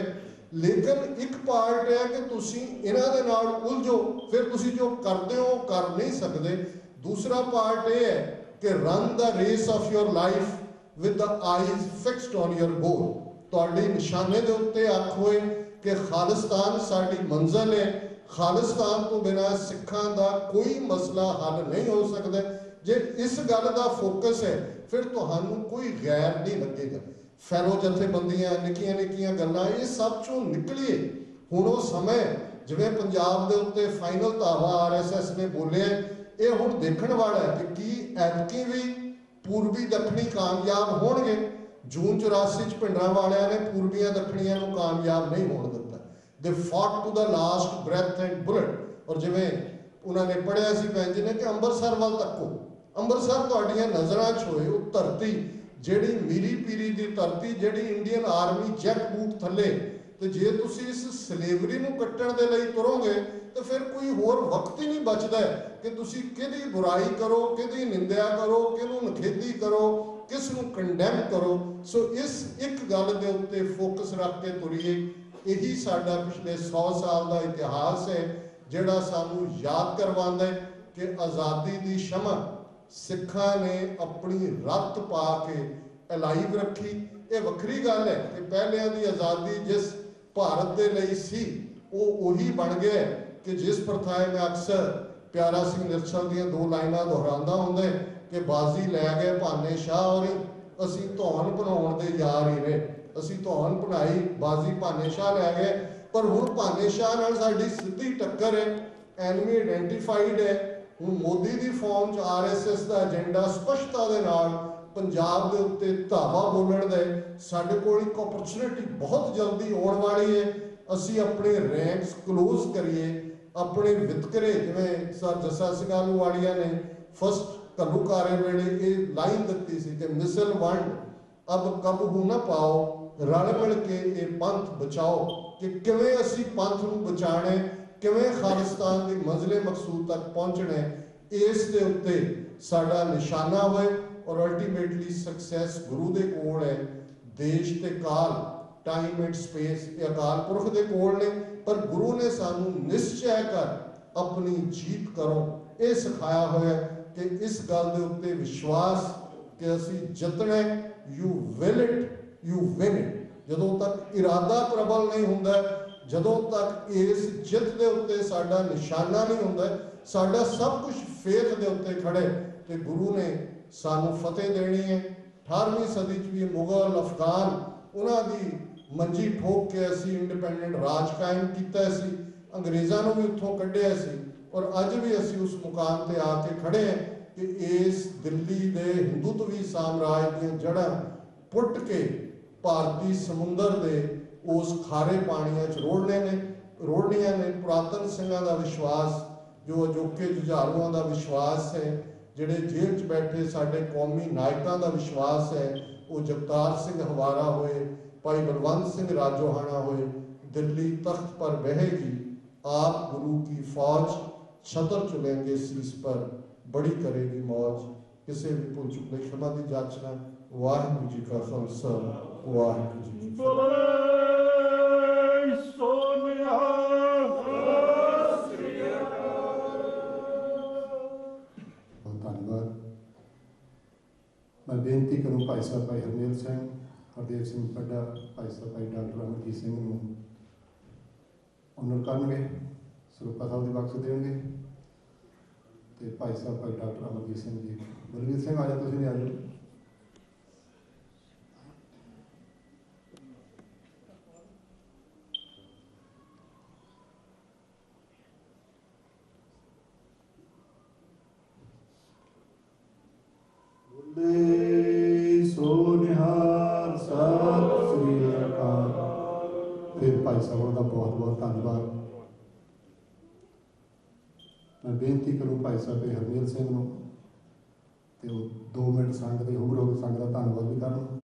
लेकिन एक पार्ट है कि तुसीं इन्हां दे नाल उलझो, फिर तुसीं जो करते हो कर नहीं सकते। दूसरा पार्ट यह है कि run the race of your life with the eyes fixed on your goal. तुहाडे निशाने दे उत्ते अख होए कि खालिस्तान साडी मंजिल है, खालिस्तान तो बिना सिखां दा कोई मसला हल नहीं हो सकता। जे इस गल का फोकस है फिर तुहानू कोई गैर नहीं लगेगा। फैलो जथेबंदियां निक्कियां निक्कियां गल्लां ये सब चों निकलिए। हुण वो समय जिवें पंजाब दे उत्ते फाइनल धावा RSS ने बोलिया, ये हुण देखण वाला है कि की ऐतकी भी पूर्वी दक्षिणी कामयाब होणगे। जून 84 भिंडरां वालियां ने पूर्बियां दक्षिणियां नूं कामयाब नहीं होण दित्ता। They fought to the last breath and bullet. और जिवें उन्होंने पढ़िया सी भैन जी ने कि अंबरसर वाल तको, अंबरसर तुहाडीआं नज़रां च होए वो धरती जिहड़ी मीरी पीरी दी धरती, जिहड़ी इंडियन आर्मी जैक बूट थले, तो जे तुसीं इस सलेवरी नूं कट्टण दे लई तुरोगे तो फिर कोई होर वक्त ही नहीं बचदा कि तुसीं किहदी बुराई करो, किहदी निंदा करो, किहनूं नखेदी करो, किस नूं कंडैम करो। सो इस एक गल दे उत्ते फोकस रख के तुरीए। यही साडा पिछले 100 साल का इतिहास है जिहड़ा सानू याद करवांदा है कि आज़ादी की शमा ਸਿੱਖਾਂ ਨੇ ਆਪਣੀ ਰੱਤ ਪਾ ਕੇ ਅਲਾਈਵ ਰੱਖੀ। ਇਹ ਵੱਖਰੀ ਗੱਲ ਹੈ ਕਿ ਪਹਿਲਿਆਂ ਦੀ ਆਜ਼ਾਦੀ ਜਿਸ ਭਾਰਤ ਦੇ ਲਈ ਸੀ ਉਹ ਉਹੀ ਬਣ ਗਿਆ ਕਿ ਜਿਸ ਪ੍ਰਥਾਏ ਮੈਂ ਅਕਸਰ ਪਿਆਰਾ ਸਿੰਘ ਨਿਰਛਲ ਦੀਆਂ ਦੋ ਲਾਈਨਾਂ ਦੁਹਰਾਉਂਦਾ ਹੁੰਦਾ ਕਿ ਬਾਜ਼ੀ ਲੈ ਗਏ ਭਾਨੇ ਸ਼ਾਹ ਹੋਰੀ, ਅਸੀਂ ਧੌਣ ਬਣਾਉਣ ਦੇ ਯਾਰ ਹੀ ਰਹੇ। ਅਸੀਂ ਧੌਣ ਬਣਾਈ, ਬਾਜ਼ੀ ਭਾਨੇ ਸ਼ਾਹ ਲੈ ਗਏ, ਪਰ ਹੁਣ ਭਾਨੇ ਸ਼ਾਹ ਨਾਲ ਸਾਡੀ ਸਿੱਧੀ ਟੱਕਰ ਹੈ। ਐਨਮੀ ਆਇਡੈਂਟੀਫਾਈਡ ਹੈ। ਹੁਣ ਮੋਦੀ ਦੀ ਫੌਜ 'ਚ RSS ਦਾ ਏਜੰਡਾ ਸਪਸ਼ਟਤਾ ਦੇ ਨਾਲ ਪੰਜਾਬ ਦੇ ਉੱਤੇ ਧਾਵਾ ਬੋਲਣ ਦੇ। ਸਾਡੇ ਕੋਲ ਇੱਕ ਓਪਰਚੁਨਿਟੀ ਬਹੁਤ ਜਲਦੀ ਆਉਣ ਵਾਲੀ ਹੈ। ਅਸੀਂ ਆਪਣੇ ਰੈਂਕਸ ਕਲੋਜ਼ ਕਰੀਏ, ਆਪਣੇ ਵਿਤਕਰੇ, ਜਿਵੇਂ ਸਰ ਜੱਸਾ ਸਿੰਘ ਆਹਲੂਵਾਲੀਆ ਨੇ ਫਸਟ ਘੱਲੂਘਾਰੇ ਵੇਲੇ ਇਹ ਲਾਈਨ ਦਿੱਤੀ ਸੀ ਕਿ ਮਿਸਲ ਵੰਡ ਅਬ ਕਬਹੂ ਨਾ ਪਾਓ, ਰਲ ਮਿਲ ਕੇ ਇਹ ਪੰਥ ਬਚਾਓ। ਕਿ ਕਿਵੇਂ ਅਸੀਂ ਪੰਥ ਨੂੰ ਬਚਾਣੇ, ਕਿਵੇਂ ਖਾਲਿਸਤਾਨ ਦੀ ਮੰਜ਼ਿਲੇ ਮਕਸੂਦ ਤੱਕ ਪਹੁੰਚਣਾ, ਇਸ ਦੇ ਉੱਤੇ ਸਾਡਾ ਨਿਸ਼ਾਨਾ ਹੋਏ। ਔਰ ਅਲਟੀਮੇਟਲੀ ਸਕਸੈਸ ਗੁਰੂ ਦੇ ਕੋਲ ਹੈ। ਦੇਸ਼ ਤੇ ਕਾਲ, ਟਾਈਮ ਐਂਡ ਸਪੇਸ ਇਹ ਅਕਾਲ ਪੁਰਖ ਦੇ ਕੋਲ ਨੇ, ਪਰ ਗੁਰੂ ਨੇ ਸਾਨੂੰ ਨਿਸ਼ਚੈ ਕਰ ਆਪਣੀ ਜੀਤ ਕਰੋ ਇਹ ਸਿਖਾਇਆ ਹੋਇਆ ਕਿ ਇਸ ਗੱਲ ਦੇ ਉੱਤੇ ਵਿਸ਼ਵਾਸ ਕਿ ਅਸੀਂ ਜਿੱਤਣਾ। You will it, you win it. ਜਦੋਂ ਤੱਕ ਇਰਾਦਾ ਪ੍ਰਬਲ ਨਹੀਂ ਹੁੰਦਾ, ਜਦੋਂ ਤੱਕ ਇਸ ਜਿੱਤ ਦੇ ਉੱਤੇ ਸਾਡਾ ਨਿਸ਼ਾਨਾ ਨਹੀਂ ਹੁੰਦਾ, ਸਾਡਾ ਸਭ ਕੁਝ ਫੇਥ ਦੇ ਉੱਤੇ ਖੜੇ ਤੇ ਗੁਰੂ ਨੇ ਸਾਨੂੰ ਫਤਿਹ ਦੇਣੀ ਹੈ। 18ਵੀਂ ਸਦੀ 'ਚ ਵੀ ਮੁਗਲ, ਅਫਗਾਨ, ਉਹਨਾਂ ਦੀ ਮੰਜੀ ਠੋਕ ਕੇ ਅਸੀਂ ਇੰਡੀਪੈਂਡੈਂਟ ਰਾਜ ਕਾਇਮ ਕੀਤਾ ਸੀ, ਅੰਗਰੇਜ਼ਾਂ ਨੂੰ ਵੀ ਉੱਥੋਂ ਕੱਢਿਆ ਸੀ। ਔਰ ਅੱਜ ਵੀ ਅਸੀਂ ਉਸ ਮੁਕਾਮ ਤੇ ਆ ਕੇ ਖੜੇ ਹਾਂ ਕਿ ਇਸ ਦਿੱਲੀ ਦੇ ਹਿੰਦੂਤਵੀ ਸਾਮਰਾਜ ਦੀਆਂ ਜੜ੍ਹਾਂ ਪੁੱਟ ਕੇ ਭਾਰਤੀ ਸਮੁੰਦਰ ਦੇ ਉਸ ਖਾਰੇ ਪਾਣੀਆਂ 'ਚ ਰੋੜਨੀਆਂ ਨੇ। ਪੁਰਾਤਨ ਸਿੰਘਾਂ ਦਾ ਵਿਸ਼ਵਾਸ, ਜੋ ਅਜੋਕੇ ਜੁਝਾਰੂਆਂ ਦਾ ਵਿਸ਼ਵਾਸ ਹੈ, ਜਿਹੜੇ ਜੇਲ੍ਹ 'ਚ ਬੈਠੇ ਸਾਡੇ ਕੌਮੀ ਨਾਇਕਾਂ ਦਾ ਵਿਸ਼ਵਾਸ ਹੈ, ਉਹ ਜਗਤਾਰ ਸਿੰਘ ਹਵਾਰਾ ਹੋਏ, ਭਾਈ ਬਲਵੰਤ ਸਿੰਘ ਰਾਜੋਹਾਣਾ ਹੋਏ, ਦਿੱਲੀ ਤਖਤ ਪਰ ਬਹੇਗੀ आप गुरु की फौज, छतर चुलेंगे शीस पर, बड़ी करेगी मौज। किसी भी भुल चुक नहीं क्षमा दी जाचना। वाहिगुरू जी का खालसा, वाहिगुरू जी की धन्यवाद। मैं बेनती करूँ भाई साहब भाई हरमेल सिंह, हरदेव सिंह पड्डा, भाई साहब भाई डॉक्टर अमरजीत सिंह ਨੂੰ ऑनर करनगे, ਸਰੂਪਾ ਸਾਹਿਬ ਦੀ ਬਖਸ਼ ਦੇਣਗੇ। ਤੇ ਭਾਈ ਸਾਹਿਬ ਭਾਈ ਡਾਕਟਰ ਅਮਰਜੀਤ ਸਿੰਘ ਜੀ, ਬਲਵੀਰ ਸਿੰਘ ਆ ਜਾ, ਤੁਸੀਂ ਵੀ ਆ ਜਾਓ। ਬੋਲੇ ਸੋ ਨਿਹਾਲ, ਸਤਿ ਸ੍ਰੀ ਅਕਾਲ। ਫਿਰ ਭਾਈ ਸਾਹਿਬ ਦਾ ਬਹੁਤ ਬਹੁਤ ਧੰਨਵਾਦ। मैं बेनती करूँ भाई साहब हरमेल सिंह ਨੂੰ ਤੇ ਉਹ 2 ਮਿੰਟ ਸੰਗ ਦੇ ਹੁਬਰ ਹੋ ਸੰਗ ਦਾ ਧੰਨਵਾਦ ਵੀ ਕਰਨ।